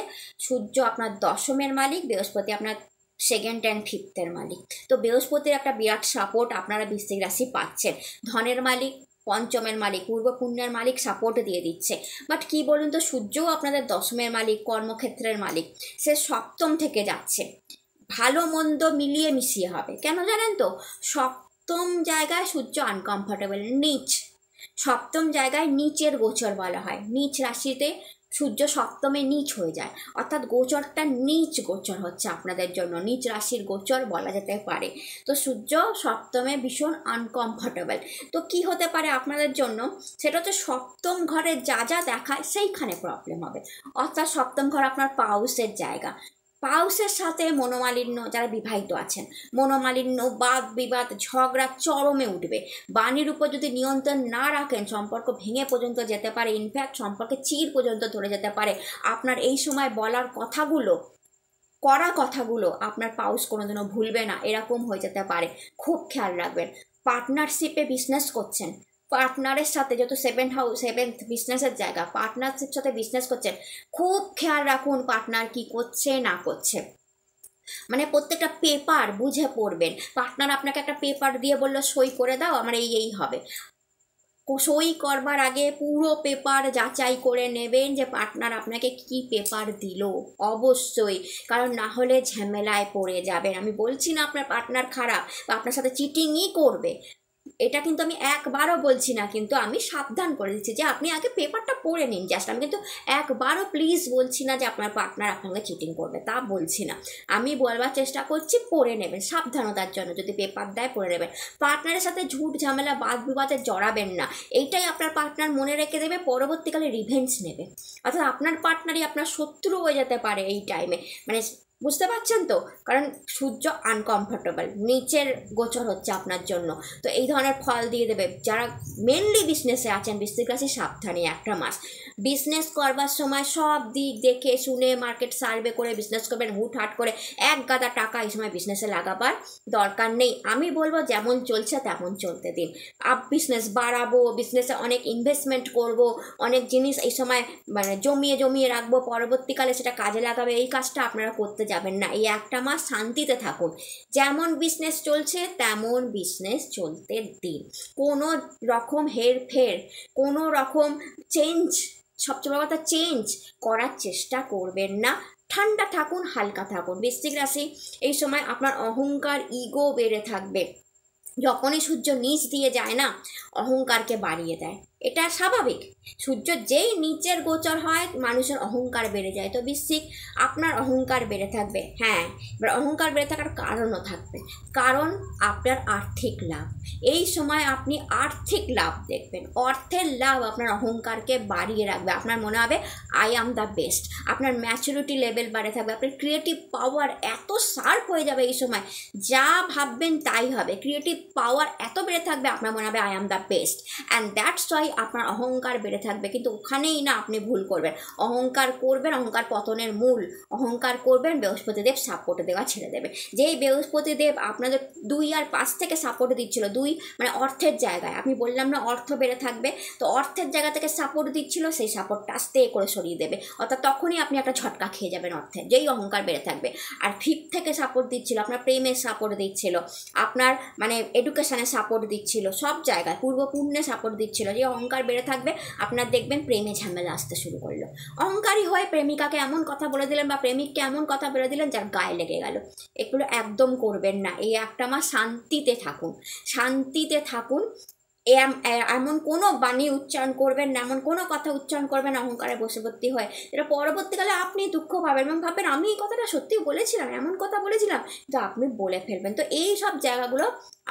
সূর্য আপনার দশমের মালিক, বৃহস্পতি আপনার সেকেন্ড অ্যান্ড ফিফথের মালিক। তো বৃহস্পতির একটা বিরাট সাপোর্ট আপনারা বৃশ্চিক রাশি পাচ্ছেন। ধনের মালিক, পঞ্চমের মালিক, পূর্ব পুণ্যের মালিক সাপোর্ট দিয়ে দিচ্ছে। বাট কি বলুন তো, সূর্যও আপনাদের দশমের মালিক, কর্মক্ষেত্রের মালিক, সে সপ্তম থেকে যাচ্ছে। ভালো মন্দ মিলিয়ে মিশিয়ে হবে। কেন জানেন তো? সপ্তম জায়গায় সূর্য আনকমফোর্টেবল, নিচ। সপ্তম জায়গায় নিচের গোচর বলা হয়, নিচ রাশিতে সূর্য সপ্তমে নিচ হয়ে যায়, অর্থাৎ গোচরটা নিচ গোচর হচ্ছে আপনাদের জন্য, নিচ রাশির গোচর বলা যেতে পারে। তো সূর্য সপ্তমে ভীষণ আনকমফোর্টেবল। তো কি হতে পারে আপনাদের জন্য? সেটা হচ্ছে সপ্তম ঘরে যা যা দেখায় সেইখানে প্রবলেম হবে। অর্থাৎ সপ্তম ঘর আপনার পাউসের জায়গা, পাউসের সাথে মনোমালিন্য, যারা বিবাহিত আছেন, মনোমালিন্য, বাদ বিবাদ, ঝগড়া চরমে উঠবে। বাণীর উপর যদি নিয়ন্ত্রণ না রাখেন, সম্পর্ক ভেঙে পর্যন্ত যেতে পারে, ইনফ্যাক্ট সম্পর্কে চির পর্যন্ত ধরে যেতে পারে। আপনার এই সময় বলার কথাগুলো, করা কথাগুলো আপনার পাউস কোনোদিনও ভুলবে না, এরকম হয়ে যেতে পারে, খুব খেয়াল রাখবেন। পার্টনারশিপে বিজনেস করছেন, পার্টনারের সাথে, যেহেতু সেভেন্থ বিজনেসের জায়গা, পার্টনারশিপ সাথে বিজনেস করছেন, খুব খেয়াল রাখুন পার্টনার কি করছে না করছে। মানে প্রত্যেকটা পেপার বুঝে পড়বেন। পার্টনার আপনাকে একটা পেপার দিয়ে বললো সই করে দাও, আমার এই হবে, সই করবার আগে পুরো পেপার যাচাই করে নেবেন যে পার্টনার আপনাকে কি পেপার দিল, অবশ্যই, কারণ না হলে ঝামেলায় পড়ে যাবেন। আমি বলছি না আপনার পার্টনার খারাপ বা আপনার সাথে চিটিংই করবে, এটা কিন্তু আমি একবারও বলছি না, কিন্তু আমি সাবধান করে দিচ্ছি যে আপনি আগে পেপারটা পড়ে নিন জাস্ট। আমি কিন্তু একবারও প্লিজ বলছি না যে আপনার পার্টনার আপনাকে চিটিং করবে, তা বলছি না। আমি বলবার চেষ্টা করছি পড়ে নেবেন, সাবধানতার জন্য যদি পেপার দেয় পড়ে নেবেন। পার্টনারের সাথে ঝুট ঝামেলা বাদ বিবাদে জড়াবেন না, এইটাই আপনার পার্টনার মনে রেখে দেবে, পরবর্তীকালে রিভেঞ্জ নেবে। অর্থাৎ আপনার পার্টনারই আপনার শত্রু হয়ে যেতে পারে এই টাইমে, মানে বুঝতে পারছেন তো? কারণ সূর্য আনকমফোর্টেবল, নিচের গোচর হচ্ছে আপনার জন্য, তো এই ধরনের ফল দিয়ে দেবে। যারা মেনলি বিজনেসে আছেন, বৃশ্চিক রাশি, সাবধানে একটা মাস। বিজনেস করবার সময় সব দিক দেখে শুনে মার্কেট সার্ভে করে বিজনেস করবেন। হুটহাট করে এক গাদা টাকা এই সময় বিজনেসে লাগাবার দরকার নেই। আমি বলবো যেমন চলছে তেমন চলতে দিন। বিজনেস বাড়াবো, বিজনেসে অনেক ইনভেস্টমেন্ট করব, অনেক জিনিস এই সময় মানে জমিয়ে রাখবো, পরবর্তীকালে সেটা কাজে লাগাবে, এই কাজটা আপনারা করতে যাবেন না। এই একটা মাস শান্তিতে থাকুন, যেমন বিজনেস চলছে তেমন বিজনেস চলতে দিন। কোনো রকম হেরফের, কোনো রকম চেঞ্জ, সবচেয়ে বড় কথা চেঞ্জ করার চেষ্টা করবেন না। ঠান্ডা থাকুন, হালকা থাকুন। বৃশ্চিক রাশি, এই সময় আপনার অহংকার, ইগো বেড়ে থাকবে। যখনই সূর্য নিচ দিয়ে যায় না, অহংকারকে বাড়িয়ে দেয়, এটা স্বাভাবিক। সূর্য যেই নিচের গোচর হয় মানুষের অহংকার বেড়ে যায়। তো বৃশ্চিক, আপনার অহংকার বেড়ে থাকবে। হ্যাঁ, এবার অহংকার বেড়ে থাকার কারণও থাকবে, কারণ আপনার আর্থিক লাভ, এই সময় আপনি আর্থিক লাভ দেখবেন, অর্থের লাভ আপনার অহংকারকে বাড়িয়ে রাখবে। আপনার মনে হবে আই অ্যাম দ্য বেস্ট, আপনার ম্যাচুরিটি লেভেল বাড়ে থাকবে, আপনার ক্রিয়েটিভ পাওয়ার এত শার্প হয়ে যাবে এই সময়, যা ভাববেন তাই হবে। ক্রিয়েটিভ পাওয়ার এত বেড়ে থাকবে, আপনার মনে হবে I am the best, and that's why আপনার অহংকার বেড়ে থাকবে, কিন্তু ওখানেই না আপনি ভুল করবেন। অহংকার করবেন, অহংকার পতনের মূল। অহংকার করবেন, বৃহস্পতিদেব সাপোর্ট দেওয়া ছেড়ে দেবে। যেই বৃহস্পতিদেব আপনাদের 2 আর 5 থেকে সাপোর্ট দিচ্ছিল, 2 মানে অর্থের জায়গায়, আমি বললাম না অর্থ বেড়ে থাকবে, তো অর্থের জায়গা থেকে সাপোর্ট দিচ্ছিল, সেই সাপোর্টটা আস্তে করে সরিয়ে দেবে, অর্থাৎ তখনই আপনি একটা ঝটকা খেয়ে যাবেন অর্থের, যেই অহংকার বেড়ে থাকবে। আর 5 থেকে সাপোর্ট দিচ্ছিল, আপনার প্রেমের সাপোর্ট দিচ্ছিল, আপনার মানে এডুকেশানে সাপোর্ট দিচ্ছিল, সব জায়গায় পূর্ব পুণ্যে সাপোর্ট দিচ্ছিল। যে অহংকার বেড়ে থাকবে, আপনার দেখবেন প্রেমে ঝামেলা আসতে শুরু করলো। অহংকারী হয়ে প্রেমিকাকে এমন কথা বলে দিলেন বা প্রেমিককে এমন কথা বলে দিলেন যার গায়ে লেগে গেল। এগুলো একদম করবেন না। এই একটা মাস শান্তিতে থাকুন, শান্তিতে থাকুন। এমন কোনো বাণী উচ্চারণ করবেন না, এমন কোনো কথা উচ্চারণ করবেন অহংকারে বশবর্তী হয়, এটা পরবর্তীকালে আপনি দুঃখ পাবেন এবং ভাববেন আমি এই কথাটা সত্যি বলেছিলাম, এমন কথা বলেছিলাম, তো আপনি বলে ফেলবেন। তো এই সব জায়গাগুলো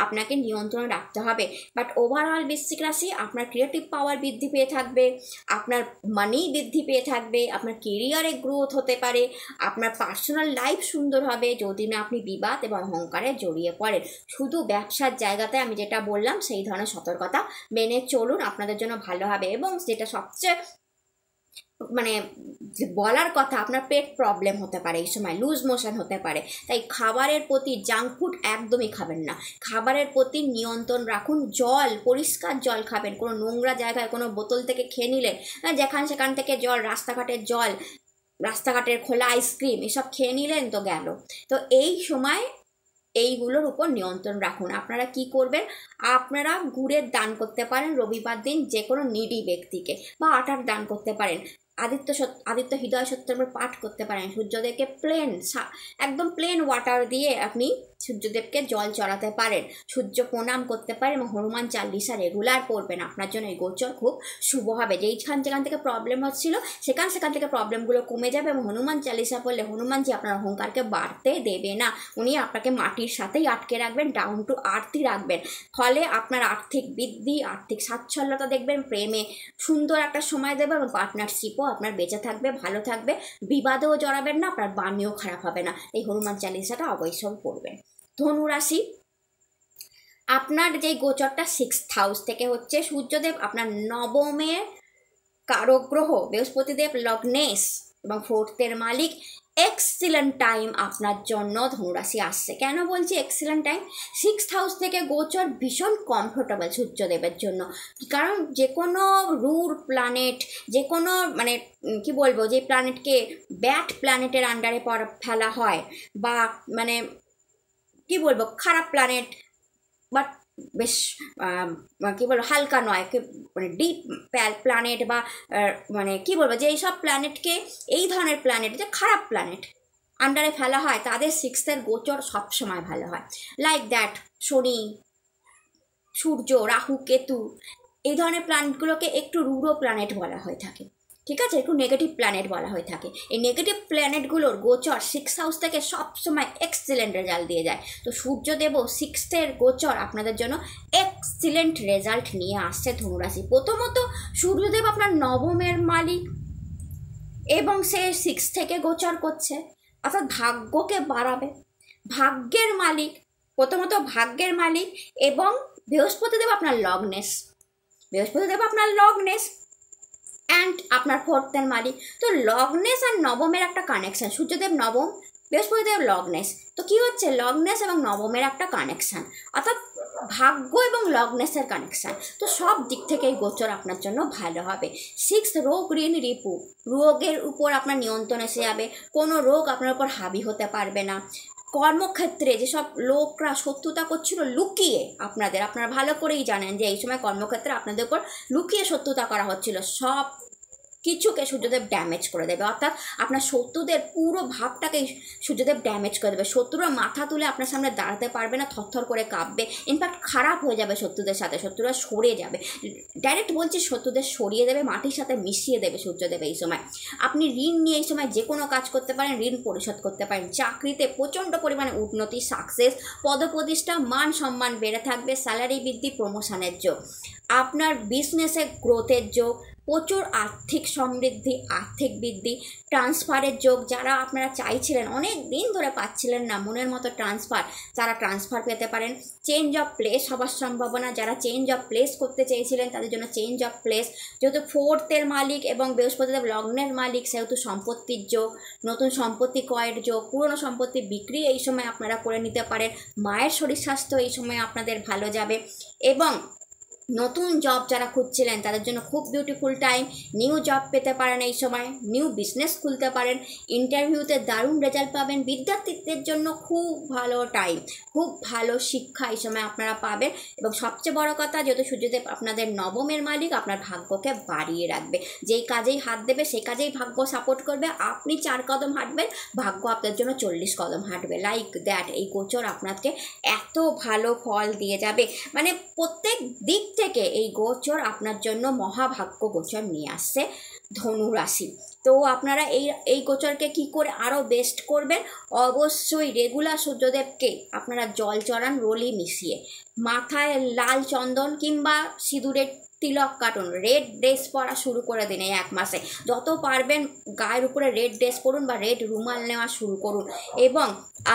আপনাকে নিয়ন্ত্রণে রাখতে হবে। বাট ওভারঅল বৃশ্চিক রাশি, আপনার ক্রিয়েটিভ পাওয়ার বৃদ্ধি পেয়ে থাকবে, আপনার মানি বৃদ্ধি পেয়ে থাকবে, আপনার কেরিয়ারে গ্রোথ হতে পারে, আপনার পার্সোনাল লাইফ সুন্দর হবে যদি না আপনি বিবাদ এবং অহংকারে জড়িয়ে পড়েন। শুধু ব্যবসার জায়গাতে আমি যেটা বললাম সেই ধরনের সতর্কতা মেনে চলুন, আপনাদের জন্য ভালো হবে। এবং যেটা সবচেয়ে মানে বলার কথা, আপনার পেট প্রবলেম হতে পারে এই সময়, লুজ মোশন হতে পারে, তাই খাবারের প্রতি জাঙ্ক ফুড একদমই খাবেন না, খাবারের প্রতি নিয়ন্ত্রণ রাখুন। জল, পরিষ্কার জল খাবেন, কোনো নোংরা জায়গায় কোনো বোতল থেকে খেয়ে নিলেন, যেখান সেখান থেকে জল, রাস্তাঘাটের জল, রাস্তাঘাটের খোলা আইসক্রিম এসব খেয়ে নিলেন তো গেল। তো এই সময় এইগুলোর উপর নিয়ন্ত্রণ রাখুন। আপনারা কি করবেন, আপনারা গুড়ের দান করতে পারেন রবিবার দিন যে কোনো নিডি ব্যক্তিকে, বা আটার দান করতে পারেন, আদিত্য হৃদয় সত্যের পাঠ করতে পারেন, সূর্যদেবকে একদম প্লেন ওয়াটার দিয়ে আপনি সূর্যদেবকে জল চড়াতে পারেন, সূর্য প্রণাম করতে পারেন এবং হনুমান চালিসা রেগুলার পড়বেন। আপনার জন্য এই গোচর খুব শুভ হবে। যেখান থেকে প্রবলেম হচ্ছিল সেখান থেকে প্রবলেমগুলো কমে যাবে এবং হনুমান চালিসা পড়লে হনুমানজি আপনার অহংকারকে বাড়তে দেবে না, উনি আপনাকে মাটির সাথেই আটকে রাখবেন, ডাউন টু আর্থই রাখবেন। ফলে আপনার আর্থিক বৃদ্ধি, আর্থিক সাচ্ছল্যতা দেখবেন, প্রেমে সুন্দর একটা সময় দেবে এবং পার্টনারশিপও আপনার বেঁচে থাকবে, ভালো থাকবে, বিবাদেও জড়াবেন না, আপনার বাণীও খারাপ হবে না। এই হনুমান চালিসাটা অবশ্যই পড়বেন। ধনুরাশি, আপনার যে গোচরটা 6th হাউস থেকে হচ্ছে, সূর্যদেব আপনার নবমের কারগ্রহ, বৃহস্পতিদেব লগ্নেশ এবং 4th-এর মালিক। এক্সিলেন্ট টাইম আপনার জন্য ধনুরাশি আসছে। কেন বলছি এক্সিলেন্ট টাইম? 6th হাউস থেকে গোচর ভীষণ কমফোর্টেবল সূর্যদেবের জন্য, কারণ যে কোনো রুর প্ল্যানেট, যে কোনো মানে কি বলবো, যে প্ল্যানেটকে ব্যাড প্ল্যানেটের আন্ডারে ফেলা হয় বা মানে কি বলবো খারাপ প্ল্যানেট, বাট বেশ কী বলবো হালকা নয়, মানে ডিপ প্ল্যানেট বা মানে কী বলবো যে এইসব প্ল্যানেটকে, এই ধরনের প্ল্যানেট যে খারাপ প্ল্যানেট আন্ডারে ফেলা হয়, তাদের 6th-এর গোচর সবসময় ভালো হয়। লাইক দ্যাট শনি, সূর্য, রাহু, কেতু, এই ধরনের প্ল্যানেটগুলোকে একটু রুড়ো প্ল্যানেট বলা হয়ে থাকে, ঠিক আছে, একটু নেগেটিভ প্ল্যানেট বলা হয়ে থাকে। এই নেগেটিভ প্ল্যানেটগুলোর গোচর 6th হাউস থেকে সবসময় এক্সিলেন্ট রেজাল্ট দিয়ে যায়। তো সূর্যদেবও 6th-এর গোচর আপনাদের জন্য এক্সিলেন্ট রেজাল্ট নিয়ে আসছে ধনুরাশি। প্রথমত সূর্যদেব আপনার নবমের মালিক এবং সে 6 থেকে গোচর করছে, অর্থাৎ ভাগ্যকে বাড়াবে, ভাগ্যের মালিক, প্রথমত ভাগ্যের মালিক। এবং বৃহস্পতিদেব আপনার লগ্নেশ, বৃহস্পতিদেব আপনার লগ্নেশ অ্যান্ড আপনার 4th-এর মালিক। তো লগ্নেশ আর নবমের একটা কানেকশান, সূর্যদেব নবম, বৃহস্পতিদেব লগ্নেশ, তো কি হচ্ছে লগ্নেশ এবং নবমের একটা কানেকশান, অর্থাৎ ভাগ্য এবং লগ্নেশের কানেকশান। তো সব দিক থেকে এই গোচর আপনার জন্য ভালো হবে। 6th রোগ ঋণ রিপু, রোগের উপর আপনার নিয়ন্ত্রণ এসে যাবে, কোনো রোগ আপনার উপর হাবি হতে পারবে না। কর্মক্ষেত্রে যেসব লোকরা শত্রুতা করছিল লুকিয়ে, আপনারা ভালো করেই জানেন যে এই সময় কর্মক্ষেত্রে আপনাদের উপর লুকিয়ে শত্রুতা করা হচ্ছিল, সব কিছুকে সূর্যদেব ড্যামেজ করে দেবে, অর্থাৎ আপনার শত্রুদের পুরো ভাবটাকে সূর্যদেব ড্যামেজ করে দেবে। শত্রুরা মাথা তুলে আপনার সামনে দাঁড়াতে পারবে না, থরথর করে কাঁপবে, ইনফ্যাক্ট খারাপ হয়ে যাবে শত্রুদের সাথে, শত্রুরা সরে যাবে, ডাইরেক্ট বলছি শত্রুদের সরিয়ে দেবে, মাটির সাথে মিশিয়ে দেবে সূর্যদেব এই সময়। আপনি ঋণ নিয়ে এই সময় যে কোনো কাজ করতে পারেন, ঋণ পরিশোধ করতে পারেন। চাকরিতে প্রচণ্ড পরিমাণে উন্নতি, সাকসেস, পদপ্রতিষ্ঠা, মান সম্মান বেড়ে থাকবে, স্যালারি বৃদ্ধি, প্রমোশনের যোগ, আপনার বিজনেসে গ্রোথের যোগ, প্রচুর আর্থিক সমৃদ্ধি, আর্থিক বৃদ্ধি, ট্রান্সফারের যোগ। যারা আপনারা চাইছিলেন, অনেক দিন ধরে পাচ্ছিলেন না মনের মতো ট্রান্সফার, তারা ট্রান্সফার পেতে পারেন। চেঞ্জ অফ প্লেস হবার সম্ভাবনা, যারা চেঞ্জ অফ প্লেস করতে চেয়েছিলেন তাদের জন্য চেঞ্জ অফ প্লেস। যেহেতু 4th-এর মালিক এবং বৃহস্পতিদেব লগ্নের মালিক, সেহেতু সম্পত্তির যোগ, নতুন সম্পত্তি ক্রয়ের যোগ, পুরনো সম্পত্তি বিক্রি এই সময় আপনারা করে নিতে পারেন। মায়ের শরীর স্বাস্থ্য এই সময় আপনাদের ভালো যাবে। এবং নতুন জব যারা খুঁজছিলেন তাদের জন্য খুব বিউটিফুল টাইম। নিউ জব পেতে পারেন এই সময়, নিউ বিজনেস খুলতে পারেন, ইন্টারভিউতে দারুণ রেজাল্ট পাবেন। বিদ্যার্থীদের জন্য খুব ভালো টাইম, খুব ভালো শিক্ষা এই সময় আপনারা পাবেন। এবং সবচেয়ে বড় কথা, যেহেতু সূর্যদেব আপনাদের নবমের মালিক, আপনার ভাগ্যকে বাড়িয়ে রাখবে। যেই কাজেই হাত দেবে সেই কাজেই ভাগ্য সাপোর্ট করবে। আপনি 4 কদম হাঁটবেন, ভাগ্য আপনার জন্য 40 কদম হাঁটবে। লাইক দ্যাট এই গোচর আপনাকে এত ভালো ফল দিয়ে যাবে, মানে প্রত্যেক দিক থেকে এই গোচর আপনার জন্য মহাভাগ্য গোচর নিয়ে আসছে ধনু রাশি। তো আপনারা এই গোচরকে কি করে আরও বেস্ট করবেন, অবশ্যই রেগুলার সূর্যদেবকে আপনারা জল চড়ান রোলি মিশিয়ে, মাথায় লাল চন্দন কিংবা সিঁদুরের তিলক কাটুন, রেড ড্রেস পরা শুরু করে দিন। এই 1 মাসে যত পারবেন গায়ের উপরে রেড ড্রেস পরুন বা রেড রুমাল নেওয়া শুরু করুন। এবং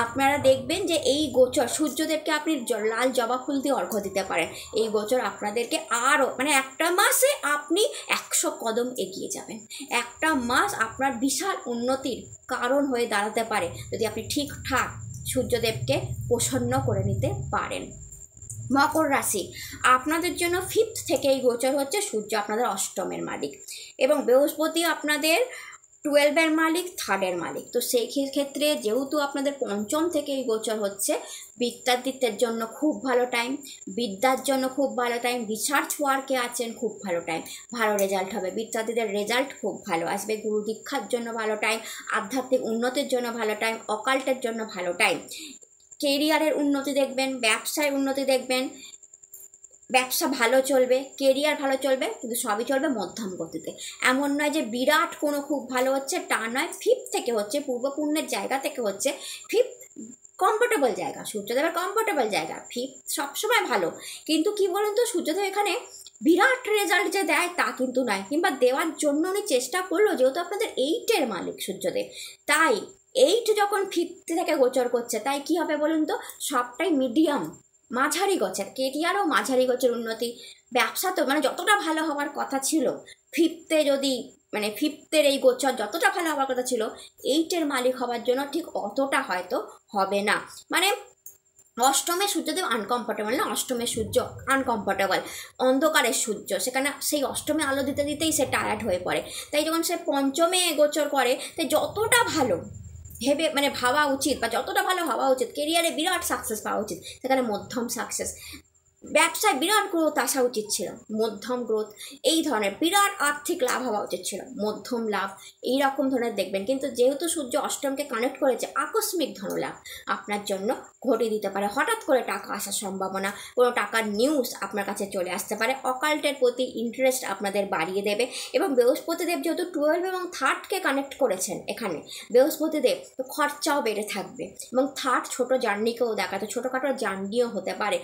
আপনারা দেখবেন যে এই গোচর সূর্যদেবকে আপনি লাল জবা ফুল দিয়ে অর্ঘ্য দিতে পারেন। এই গোচর আপনাদেরকে আরও, মানে একটা মাসে আপনি 100 কদম এগিয়ে যাবেন। একটা মাস আপনার বিশাল উন্নতির কারণ হয়ে দাঁড়াতে পারে যদি আপনি ঠিকঠাক সূর্যদেবকে প্রসন্ন করে নিতে পারেন। মকর রাশি, আপনাদের জন্য 5th থেকে এই গোচর হচ্ছে। সূর্য আপনাদের অষ্টমের মালিক এবং বৃহস্পতি আপনাদের 12-এর মালিক, 3rd-এর মালিক। তো সেই ক্ষেত্রে যেহেতু আপনাদের 5ম থেকে এই গোচর হচ্ছে, বিদ্যার্থীদের জন্য খুব ভালো টাইম, বিদ্যার জন্য খুব ভালো টাইম, রিসার্চ ওয়ার্কে আছেন খুব ভালো টাইম, ভালো রেজাল্ট হবে, বিদ্যার্থীদের রেজাল্ট খুব ভালো আসবে। গুরু দীক্ষার জন্য ভালো টাইম, আধ্যাত্মিক উন্নতির জন্য ভালো টাইম, অকাল্টের জন্য ভালো টাইম। কেরিয়ারের উন্নতি দেখবেন, ব্যবসায় উন্নতি দেখবেন, ব্যবসা ভালো চলবে, কেরিয়ার ভালো চলবে, কিন্তু সবই চলবে মধ্যম গতিতে। এমন নয় যে বিরাট কোনো খুব ভালো হচ্ছে, তা নয়। 5th থেকে হচ্ছে, পূর্বপুণ্যের জায়গা থেকে হচ্ছে। 5th কমফোর্টেবল জায়গা, সূর্যদেবের কমফোর্টেবল জায়গা। 5th সবসময় ভালো, কিন্তু কি বলুন তো, সূর্যদেব এখানে বিরাট রেজাল্ট যে দেয় তা কিন্তু নয়, কিংবা দেওয়ার জন্য উনি চেষ্টা করলো। যেহেতু আপনাদের 8-এর মালিক সূর্যদেব, তাই 8 যখন 5th থেকে গোচর করছে, তাই কি হবে বলুন তো, সবটাই মিডিয়াম, মাঝারি গোছের। কেরিয়ারও মাঝারি গোছের উন্নতি, ব্যবসা তো মানে যতটা ভালো হওয়ার কথা ছিল 5th-এ, যদি মানে 5th-এর এই গোচর যতটা ভালো হওয়ার কথা ছিল, 8-এর মালিক হওয়ার জন্য ঠিক অতটা হয়তো হবে না। মানে অষ্টমে সূর্যদেব আনকমফোর্টেবল না, অষ্টমে সূর্য আনকমফোর্টেবল, অন্ধকারের সূর্য, সেখানে সেই অষ্টমে আলো দিতে দিতেই সে টায়ার্ড হয়ে পড়ে। তাই যখন সে 5মে গোচর করে, তাই যতটা ভালো ভেবে মানে ভাবা উচিত, বা যতটা ভালো হওয়া উচিত, কেরিয়ারে বিরাট সাকসেস পাওয়া উচিত, সেখানে মধ্যম সাকসেস, ব্যবসায় বিরাট গ্রোথ আসা উচিত ছিল, মধ্যম গ্রোথ, এই ধরনের বিরাট আর্থিক লাভ হওয়া উচিত ছিল, মধ্যম লাভ, এই রকম ধরনের দেখবেন। কিন্তু যেহেতু সূর্য অষ্টমকে কানেক্ট করেছে, আকস্মিক ধনলাভ আপনার জন্য ঘটিয়ে দিতে পারে। হঠাৎ করে টাকা আসার সম্ভাবনা, কোনো টাকার নিউজ আপনার কাছে চলে আসতে পারে। অকাল্টের প্রতি ইন্টারেস্ট আপনাদের বাড়িয়ে দেবে। এবং বৃহস্পতিদেব যেহেতু 12 এবং 3rd-কে কানেক্ট করেছেন এখানে, বৃহস্পতিদেব তো খরচাও বেড়ে থাকবে। এবং 3rd ছোটো জার্নিকেও দেখাতো, ছোটোখাটো জার্নিও হতে পারে।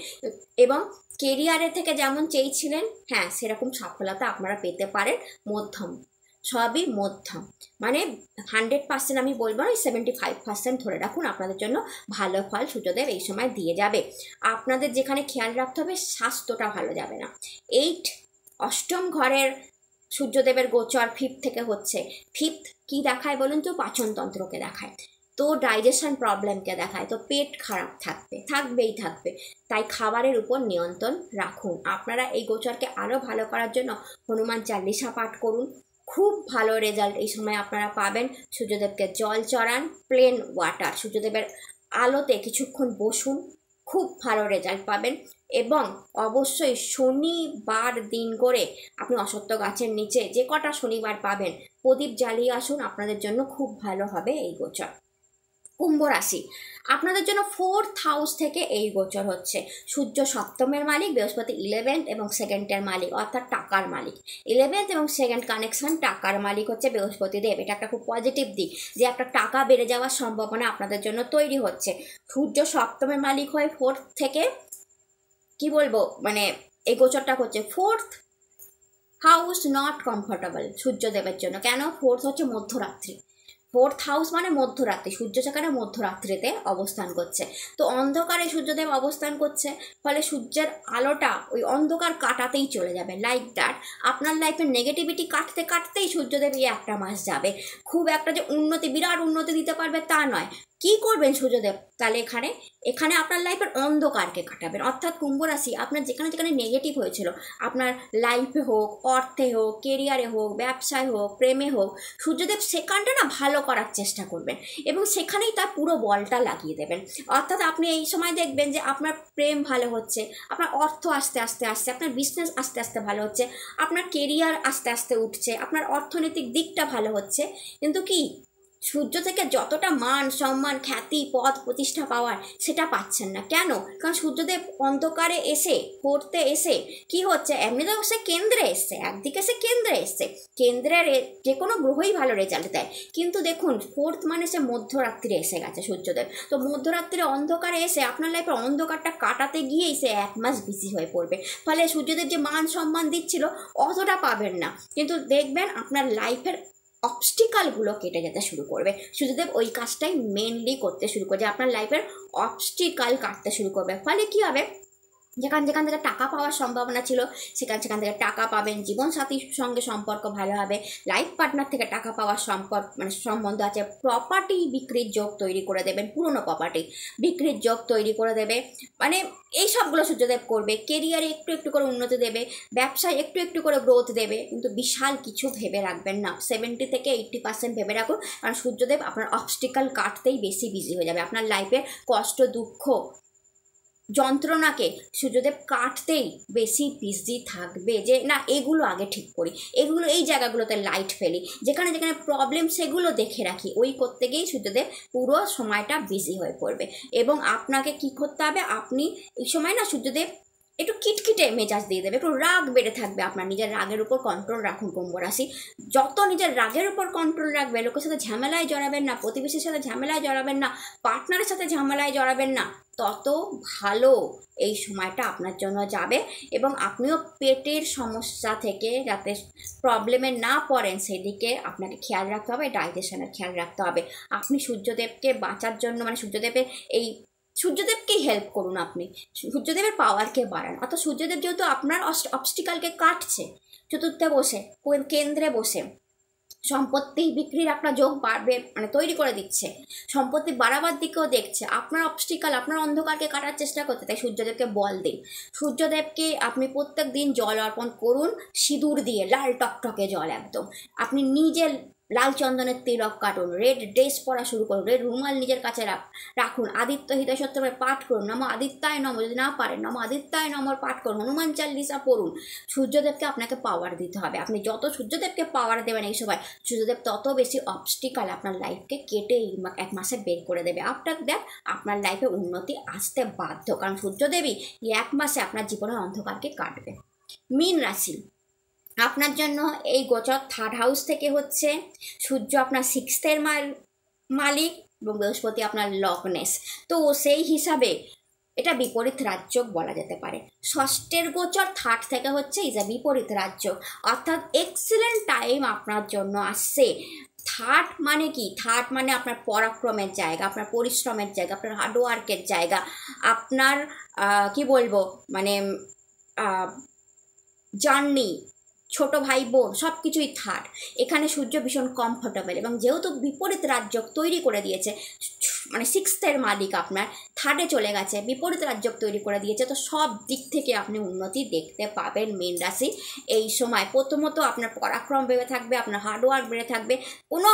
এবং কেরিয়ারের থেকে যেমন চেয়েছিলেন, হ্যাঁ সেরকম সফলতা আপনারা পেতে পারেন। মধ্যম, সবই মধ্যম, মানে 100% আমি বলবো না, 75% ধরে রাখুন, আপনাদের জন্য ভালো ফল সূর্যদেব এই সময় দিয়ে যাবে। আপনাদের যেখানে খেয়াল রাখতে হবে, স্বাস্থ্যটা ভালো যাবে না। 8 অষ্টম ঘরের সূর্যদেবের গোচর 5th থেকে হচ্ছে। 5th কি দেখায় বলুন তো, পাচনতন্ত্রকে দেখায়, তো ডাইজেশন প্রবলেমকে দেখায়, তো পেট খারাপ থাকবেই থাকবে। তাই খাবারের উপর নিয়ন্ত্রণ রাখুন। আপনারা এই গোচরকে আরও ভালো করার জন্য হনুমান চালিসা পাঠ করুন, খুব ভালো রেজাল্ট এই সময় আপনারা পাবেন। সূর্যদেবকে জল চড়ান, প্লেন ওয়াটার, সূর্যদেবের আলোতে কিছুক্ষণ বসুন, খুব ভালো রেজাল্ট পাবেন। এবং অবশ্যই শনিবার দিন করে আপনি অশ্বত্থ গাছের নিচে যে কটা শনিবার পাবেন, প্রদীপ জ্বালিয়ে আসুন, আপনাদের জন্য খুব ভালো হবে এই গোচর। কুম্ভ রাশি, আপনাদের জন্য 4th হাউস থেকে এই গোচর হচ্ছে। সূর্য 7মের মালিক, বৃহস্পতি 11th এবং 2nd-এর মালিক, অর্থাৎ টাকার মালিক। 11th এবং 2nd কানেকশন, টাকার মালিক হচ্ছে বৃহস্পতি দেব। এটা একটা খুব পজিটিভ দিক, যে একটা টাকা বেড়ে যাওয়ার সম্ভাবনা আপনাদের জন্য তৈরি হচ্ছে। সূর্য 7মের মালিক হয়ে 4th থেকে কি বলবো, মানে এই গোচরটা হচ্ছে 4th হাউস নট কমফোর্টেবল সূর্যদেবের জন্য। কেন? ফোর্থ হচ্ছে মধ্যরাত্রি, ফোর্থ হাউস মানে মধ্যরাত্রি, সূর্য সেখানে মধ্যরাত্রিতে অবস্থান করছে। তো অন্ধকারে সূর্যদেব অবস্থান করছে, ফলে সূর্যের আলোটা ওই অন্ধকার কাটাতেই চলে যাবে। লাইক দ্যাট আপনার লাইফের নেগেটিভিটি কাটতে কাটতেই সূর্যদেব এই একটা মাস যাবে। খুব একটা যে উন্নতি, বিরাট উন্নতি দিতে পারবে তা নয়। কি করবেন সূর্যদেব? তাহলে এখানে আপনার লাইফের অন্ধকারকে কাটাবেন। অর্থাৎ কুম্ভ রাশি আপনার যেখানে যেখানে নেগেটিভ হয়েছিল, আপনার লাইফে হোক, অর্থে হোক, কেরিয়ারে হোক, ব্যবসায় হোক, প্রেমে হোক, সূর্যদেব সেখানটা না ভালো করার চেষ্টা করবেন এবং সেখানেই তার পুরো বলটা লাগিয়ে দেবেন। অর্থাৎ আপনি এই সময় দেখবেন যে আপনার প্রেম ভালো হচ্ছে, আপনার অর্থ আস্তে আস্তে আসছে, আপনার বিজনেস আস্তে আস্তে ভালো হচ্ছে, আপনার কেরিয়ার আস্তে আস্তে উঠছে, আপনার অর্থনৈতিক দিকটা ভালো হচ্ছে। কিন্তু কি সূর্য থেকে যতটা মান সম্মান খ্যাতি পদ প্রতিষ্ঠা পাওয়ার সেটা পাচ্ছেন না। কেন? কারণ সূর্যদেব অন্ধকারে এসে পড়তে এসে কি হচ্ছে, এমনিতেও সে কেন্দ্রে এসছে, একদিকে সে কেন্দ্রে এসছে, কেন্দ্রের যে কোনো গ্রহই ভালো রেজাল্ট দেয়, কিন্তু দেখুন ফোর্থ মানে সে মধ্যরাত্রিরে এসে গেছে সূর্যদেব। তো মধ্যরাত্রিরে অন্ধকারে এসে আপনার লাইফের অন্ধকারটা কাটাতে গিয়েই সে 1 মাস বিজি হয়ে পড়বে। ফলে সূর্যদেব যে মান সম্মান দিচ্ছিল অতটা পাবেন না, কিন্তু দেখবেন আপনার লাইফের অবস্টিকালগুলো কেটে যেতে শুরু করবে। সূর্যদেব ওই কাজটাই মেনলি করতে শুরু করবে, আপনার লাইফের অবস্টিকাল কাটতে শুরু করবে। ফলে কি হবে, যেখান থেকে টাকা পাওয়ার সম্ভাবনা ছিল সেখান থেকে টাকা পাবেন, জীবনসাথীর সঙ্গে সম্পর্ক ভালো হবে, লাইফ পার্টনার থেকে টাকা পাওয়ার সম্বন্ধ আছে, প্রপার্টি বিক্রির যোগ তৈরি করে দেবেন, পুরনো প্রপার্টি বিক্রির যোগ তৈরি করে দেবে। মানে এই সবগুলো সূর্যদেব করবে। কেরিয়ারে একটু একটু করে উন্নতি দেবে, ব্যবসায় একটু একটু করে গ্রোথ দেবে, কিন্তু বিশাল কিছু ভেবে রাখবেন না। 70 থেকে 80% ভেবে রাখুন, কারণ সূর্যদেব আপনার অবস্টিকাল কাটতেই বেশি বিজি হয়ে যাবে। আপনার লাইফের কষ্ট দুঃখ যন্ত্রণাকে সূর্যদেব কাটতেই বেশি বিজি থাকবে, যে না এগুলো আগে ঠিক করি, এগুলো এই জায়গাগুলোতে লাইট ফেলি, যেখানে যেখানে প্রবলেম সেগুলো দেখে রাখি, ওই করতে গিয়েই সূর্যদেব পুরো সময়টা বিজি হয়ে পড়বে। এবং আপনাকে কি করতে হবে, আপনি এই সময় না সূর্যদেব একটু কিটকিটে মেজাজ দিয়ে দেবে, একটু রাগ বেড়ে থাকবে। আপনার নিজের রাগের উপর কন্ট্রোল রাখুন কুম্ভ রাশি। যত নিজের রাগের উপর কন্ট্রোল রাখবে, লোকের সাথে ঝামেলায় জড়াবেন না, প্রতিবেশীর সাথে ঝামেলায় জড়াবেন না, পার্টনারের সাথে ঝামেলায় জড়াবেন না, তত ভালো এই সময়টা আপনার জন্য যাবে। এবং আপনিও পেটের সমস্যা থেকে যাতে প্রবলেমে না পড়েন সেদিকে আপনাকে খেয়াল রাখতে হবে, ডাইজেশনের খেয়াল রাখতে হবে। আপনি সূর্যদেবকে বাঁচার জন্য মানে সূর্যদেবকেই হেল্প করুন, আপনি সূর্যদেবের পাওয়ারকে বাড়ান। অর্থাৎ সূর্যদেব যেহেতু আপনার অবস্টিকালকে কাটছে, চতুর্থে বসে কেন্দ্রে বসে সম্পত্তি বিক্রির আপনার যোগ বাড়বে, মানে তৈরি করে দিচ্ছে, সম্পত্তি বাড়াবার দিকেও দেখছে, আপনার অবস্টিকাল আপনার অন্ধকারকে কাটার চেষ্টা করতে। তাই সূর্যদেবকে বল দিন, সূর্যদেবকে আপনি প্রত্যেক দিন জল অর্পণ করুন, সিঁদুর দিয়ে, লাল টকটকে জল একদম। আপনি নিজে লাল চন্দনের তিলক কাটুন, রেড ড্রেস পরা শুরু করুন, রেড রুমাল নিজের কাছে রাখুন, আদিত্য হৃদয় সত্যভাবে পাঠ করুন, নমো আদিত্যায় নমঃ, যদি না পারেন নমো আদিত্যায় নমঃ পাঠ করুন, হনুমান চালিসা পড়ুন। সূর্যদেবকে আপনাকে পাওয়ার দিতে হবে। আপনি যত সূর্যদেবকে পাওয়ার দেবেন এই সময়, সূর্যদেব তত বেশি অবস্টিকাল আপনার লাইফকে কেটে 1 মাসে বের করে দেবে। আফটার দ্যাট আপনার লাইফে উন্নতি আসতে বাধ্য, কারণ সূর্যদেবই 1 মাসে আপনার জীবনের অন্ধকারকে কাটবে। মীন রাশি আপনার জন্য এই গোচর 3rd হাউস থেকে হচ্ছে, সূর্য আপনার 6th মালিক এবং বৃহস্পতি আপনার লগ্নেস। তো সেই হিসাবে এটা বিপরীত রাজযোগ বলা যেতে পারে। 6ষ্ঠের গোচর 3rd থেকে হচ্ছে ইজ এ বিপরীত রাজযোগ, অর্থাৎ এক্সিলেন্ট টাইম আপনার জন্য আসছে। 3rd মানে কি? 3rd মানে আপনার পরাক্রমের জায়গা, আপনার পরিশ্রমের জায়গা, আপনার হার্ডওয়ার্কের জায়গা, আপনার কি বলবো মানে জার্নি, ছোট ভাই বোন সব কিছুই 3rd। এখানে সূর্য ভীষণ কমফোর্টেবল, এবং যেহেতু বিপরীত রাজযোগ তৈরি করে দিয়েছে, মানে 6th মালিক আপনার 3rd চলে গেছে, বিপরীত রাজযোগ তৈরি করে দিয়েছে, তো সব দিক থেকে আপনি উন্নতি দেখতে পাবেন মীন রাশি এই সময়। প্রথমত আপনার পরাক্রম বেড়ে থাকবে, আপনার হার্ডওয়ার্ক বেড়ে থাকবে, কোনো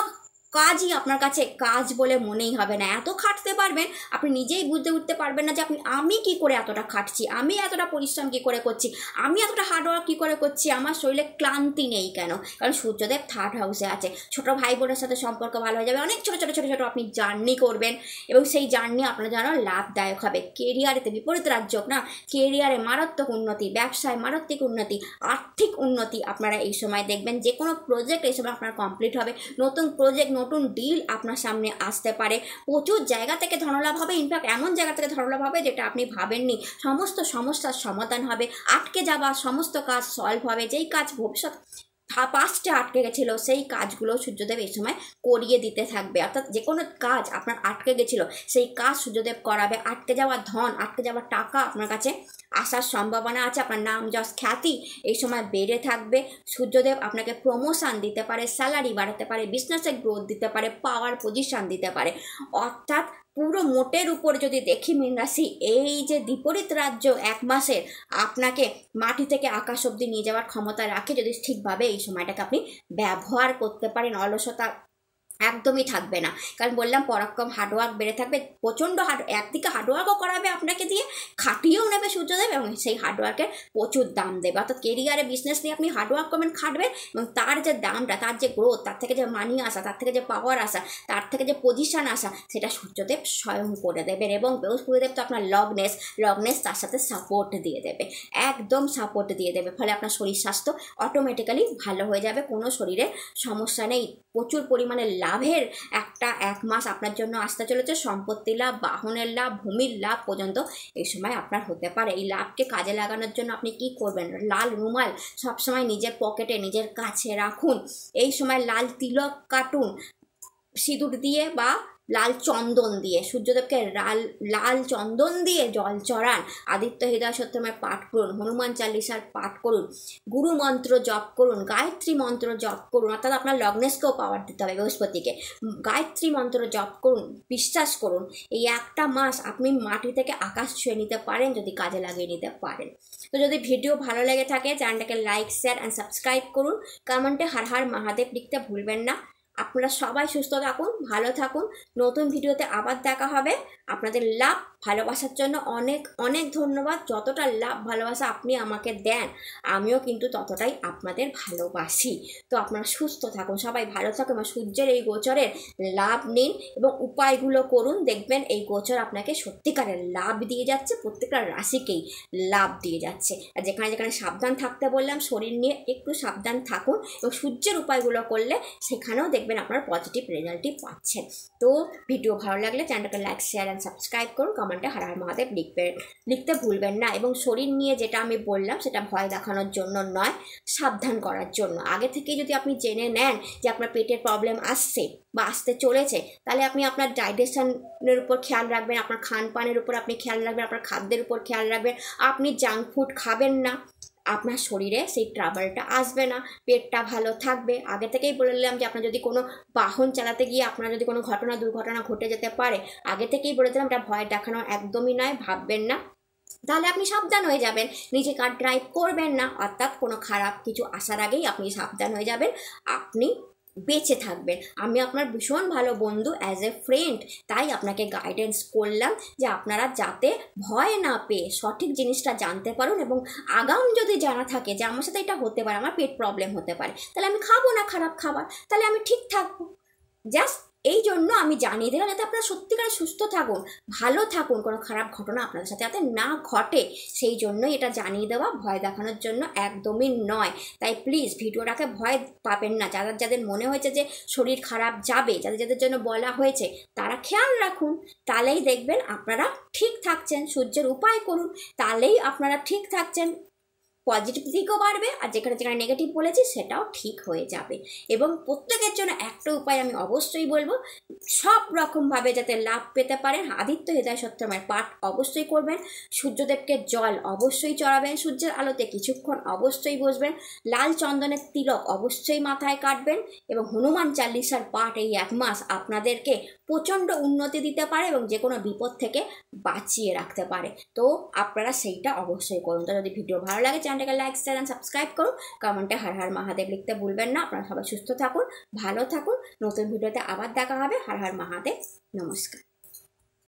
কাজই আপনার কাছে কাজ বলে মনেই হবে না। এত খাটতে পারবেন, আপনি নিজেই বুঝতে উঠতে পারবেন না যে আমি কি করে এতটা খাটছি, আমি এতটা পরিশ্রম কি করে করছি, আমি এতটা হার্ডওয়ার্ক কি করে করছি, আমার শরীরে ক্লান্তি নেই কেন? কারণ সূর্যদেব 3rd হাউসে আছে। ছোট ভাই বোনের সাথে সম্পর্ক ভালো হয়ে যাবে, অনেক ছোট ছোট ছোট ছোট আপনি জার্নি করবেন, এবং সেই জার্নি আপনার জন্য লাভদায়ক হবে। কেরিয়ারেতে বিপরীত রাজযোগ না, কেরিয়ারে মারাত্মক উন্নতি, ব্যবসায় মারাত্মক উন্নতি, আর্থিক উন্নতি আপনারা এই সময় দেখবেন। যে কোনো প্রজেক্ট এই সময় আপনার কমপ্লিট হবে, নতুন প্রজেক্ট নতুন ডিল আপনার সামনে আসতে পারে, প্রচুর জায়গা থেকে ধনলাভ হবে, ইনফ্যাক্ট এমন জায়গা থেকে ধনলাভ হবে যেটা আপনি ভাবেননি। সমস্ত সমস্যার সমাধান হবে, আটকে যাওয়া সমস্ত কাজ সলভ হবে, যেই কাজ ভবিষ্যৎ পাস্টে আটকে গেছিলো সেই কাজগুলো সূর্যদেব এই সময় করিয়ে দিতে থাকবে। অর্থাৎ যে কোনো কাজ আপনার আটকে গেছিলো সেই কাজ সূর্যদেব করাবে। আটকে যাওয়া ধন, আটকে যাওয়া টাকা আপনার কাছে আসার সম্ভাবনা আছে। আপনার নাম যশ খ্যাতি এই সময় বেড়ে থাকবে। সূর্যদেব আপনাকে প্রমোশন দিতে পারে, স্যালারি বাড়াতে পারে, বিজনেসে গ্রোথ দিতে পারে, পাওয়ার পজিশন দিতে পারে। অর্থাৎ পুরো মোটের উপর যদি দেখি মীন রাশি, এই যে বিপরীত রাজ্য এক মাসের আপনাকে মাটি থেকে আকাশ অবধি নিয়ে যাওয়ার ক্ষমতা রাখে, যদি ঠিকভাবে এই সময়টাকে আপনি ব্যবহার করতে পারেন। অলসতা একদমই থাকবে না, কারণ বললাম পরাক্রম, হার্ডওয়ার্ক বেড়ে থাকবে। প্রচণ্ড একদিকে হার্ডওয়ার্কও করাবে আপনাকে দিয়ে, খাটিয়েও নেবে সূর্যদেব, এবং সেই হার্ডওয়ার্কের প্রচুর দাম দেবে। অর্থাৎ কেরিয়ারে বিজনেস নিয়ে আপনি হার্ডওয়ার্ক করবেন, খাটবেন, এবং তার যে দামটা, তার যে গ্রোথ, তার থেকে যে মানি আসা, তার থেকে যে পাওয়ার আসা, তার থেকে যে পজিশন আসা, সেটা সূর্যদেব স্বয়ং করে দেবেন। এবং বৃহস্পতিদেব তো আপনার লগ্নেস তার সাথে সাপোর্ট দিয়ে দেবে, একদম সাপোর্ট দিয়ে দেবে। ফলে আপনার শরীর স্বাস্থ্য অটোমেটিক্যালি ভালো হয়ে যাবে, কোনো শরীরে সমস্যা নেই। প্রচুর পরিমাণে লাভের এক মাস আপনার জন্য আসতে চলেছে। সম্পত্তি লাভ, বাহনের লাভ, ভূমির লাভ পর্যন্ত এই সময় আপনার হতে পারে। এই লাভকে কাজে লাগানোর জন্য আপনি কি করবেন? লাল রুমাল সবসময় নিজের পকেটে, নিজের কাছে রাখুন। এই সময় লাল তিলক কাটুন সিঁদুর দিয়ে বা লাল চন্দন দিয়ে। সূর্যদেবকে লাল চন্দন দিয়ে জল চড়ান। আদিত্য হৃদয় সত্যময় পাঠ করুন, হনুমান চালিসার পাঠ করুন, গুরু মন্ত্র জপ করুন, গায়ত্রী মন্ত্র জপ করুন। অর্থাৎ আপনার লগ্নেশকেও পাওয়ার দিতে হবে বৃহস্পতিকে। গায়ত্রী মন্ত্র জপ করুন, বিশ্বাস করুন এই একটা মাস আপনি মাটি থেকে আকাশ ছুঁয়ে নিতে পারেন, যদি কাজে লাগিয়ে নিতে পারেন। তো যদি ভিডিও ভালো লেগে থাকে চ্যানেলটাকে লাইক, শেয়ার অ্যান্ড সাবস্ক্রাইব করুন। কমেন্টে হর হর মহাদেব লিখতে ভুলবেন না। আপনারা সবাই সুস্থ থাকুন, ভালো থাকুন। নতুন ভিডিওতে আবার দেখা হবে। আপনাদের লাভ ভালোবাসার জন্য অনেক অনেক ধন্যবাদ। যতটা লাভ ভালোবাসা আপনি আমাকে দেন, আমিও কিন্তু ততটাই আপনাদের ভালোবাসি। তো আপনারা সুস্থ থাকুন, সবাই ভালো থাকুন, এবং সূর্যের এই গোচরের লাভ নিন এবং উপায়গুলো করুন। দেখবেন এই গোচর আপনাকে সত্যিকারের লাভ দিয়ে যাচ্ছে, প্রত্যেকটা রাশিকেই লাভ দিয়ে যাচ্ছে। আর যেখানে যেখানে সাবধান থাকতে বললাম, শরীর নিয়ে একটু সাবধান থাকুন, এবং সূর্যের উপায়গুলো করলে সেখানেও দেখবেন আপনার পজিটিভ রেজাল্টই পাচ্ছেন। তো ভিডিও ভালো লাগলে চ্যানেলটাকে লাইক, শেয়ার অ্যান্ড সাবস্ক্রাইব করুন। কমেন্টে হর হর মহাদেব লিখতে ভুলবেন না। এবং শরীর নিয়ে যেটা আমি বললাম সেটা ভয় দেখানোর জন্য নয়, সাবধান করার জন্য। আগে থেকেই যদি আপনি জেনে নেন যে আপনার পেটের প্রবলেম আসছে বা আসতে চলেছে, তাহলে আপনি আপনার ডাইজেশনের উপর খেয়াল রাখবেন, আপনার খানপানের উপর আপনি খেয়াল রাখবেন, আপনার খাদ্যের উপর খেয়াল রাখবেন। আপনি জাঙ্ক ফুড খাবেন না, আপনার শরীরে সেই ট্রাবলটা আসবে না, পেটটা ভালো থাকবে। আগে থেকেই বলে দিলাম যে আপনার যদি কোনো বাহন চালাতে গিয়ে আপনার যদি কোনো দুর্ঘটনা ঘটে যেতে পারে, আগে থেকেই বলে দিলাম, এটা ভয় দেখানো একদমই নয়, ভাববেন না। তাহলে আপনি সাবধান হয়ে যাবেন, নিজে কার ড্রাইভ করবেন না। অর্থাৎ কোনো খারাপ কিছু আসার আগেই আপনি সাবধান হয়ে যাবেন, আপনি বেঁচে থাকবেন। আমি আপনার ভীষণ ভালো বন্ধু, অ্যাজ এ ফ্রেন্ড, তাই আপনাকে গাইডেন্স করলাম যে আপনারা যাতে ভয় না পেয়ে সঠিক জিনিসটা জানতে পারুন। এবং আগাম যদি জানা থাকে যে আমার সাথে এটা হতে পারে, আমার পেট প্রবলেম হতে পারে, তাহলে আমি খাবো না খারাপ খাবার, তাহলে আমি ঠিক থাকবো। জাস্ট এই জন্য আমি জানিয়ে দিলাম, যাতে আপনারা সত্যিকারে সুস্থ থাকুন, ভালো থাকুন, কোনো খারাপ ঘটনা আপনাদের সাথে যাতে না ঘটে, সেই জন্যই এটা জানিয়ে দেওয়া, ভয় দেখানোর জন্য একদমই নয়। তাই প্লিজ ভিডিওটাকে ভয় পাবেন না। যাদের মনে হয়েছে যে শরীর খারাপ যাবে, যাদের জন্য বলা হয়েছে, তারা খেয়াল রাখুন, তাহলেই দেখবেন আপনারা ঠিক থাকছেন। সূর্যের উপায় করুন, তাহলেই আপনারা ঠিক থাকছেন। পজিটিভ দিকও বাড়বে, আর যেখানে যেখানে নেগেটিভ বলেছি সেটাও ঠিক হয়ে যাবে। এবং প্রত্যেকের জন্য একটা উপায় আমি অবশ্যই বলবো, সব রকমভাবে যাতে লাভ পেতে পারেন, আদিত্য হৃদয় সত্যমের পাঠ অবশ্যই করবেন, সূর্যদেবকে জল অবশ্যই চড়াবেন, সূর্যের আলোতে কিছুক্ষণ অবশ্যই বসবেন, লাল চন্দনের তিলক অবশ্যই মাথায় কাটবেন, এবং হনুমান চালিসার পাঠ এই এক মাস আপনাদেরকে প্রচণ্ড উন্নতি দিতে পারে এবং যে কোনো বিপদ থেকে বাঁচিয়ে রাখতে পারে। তো আপনারা সেইটা অবশ্যই করুন। তো যদি ভিডিও ভালো লাগে চ্যানেলটাকে লাইক, শেয়ার অ্যান্ড সাবস্ক্রাইব করুন। কমেন্টে হর হর মহাদেব লিখতে ভুলবেন না। আপনারা সবাই সুস্থ থাকুন, ভালো থাকুন। নতুন ভিডিওতে আবার দেখা হবে। হর হর মহাদেব, নমস্কার।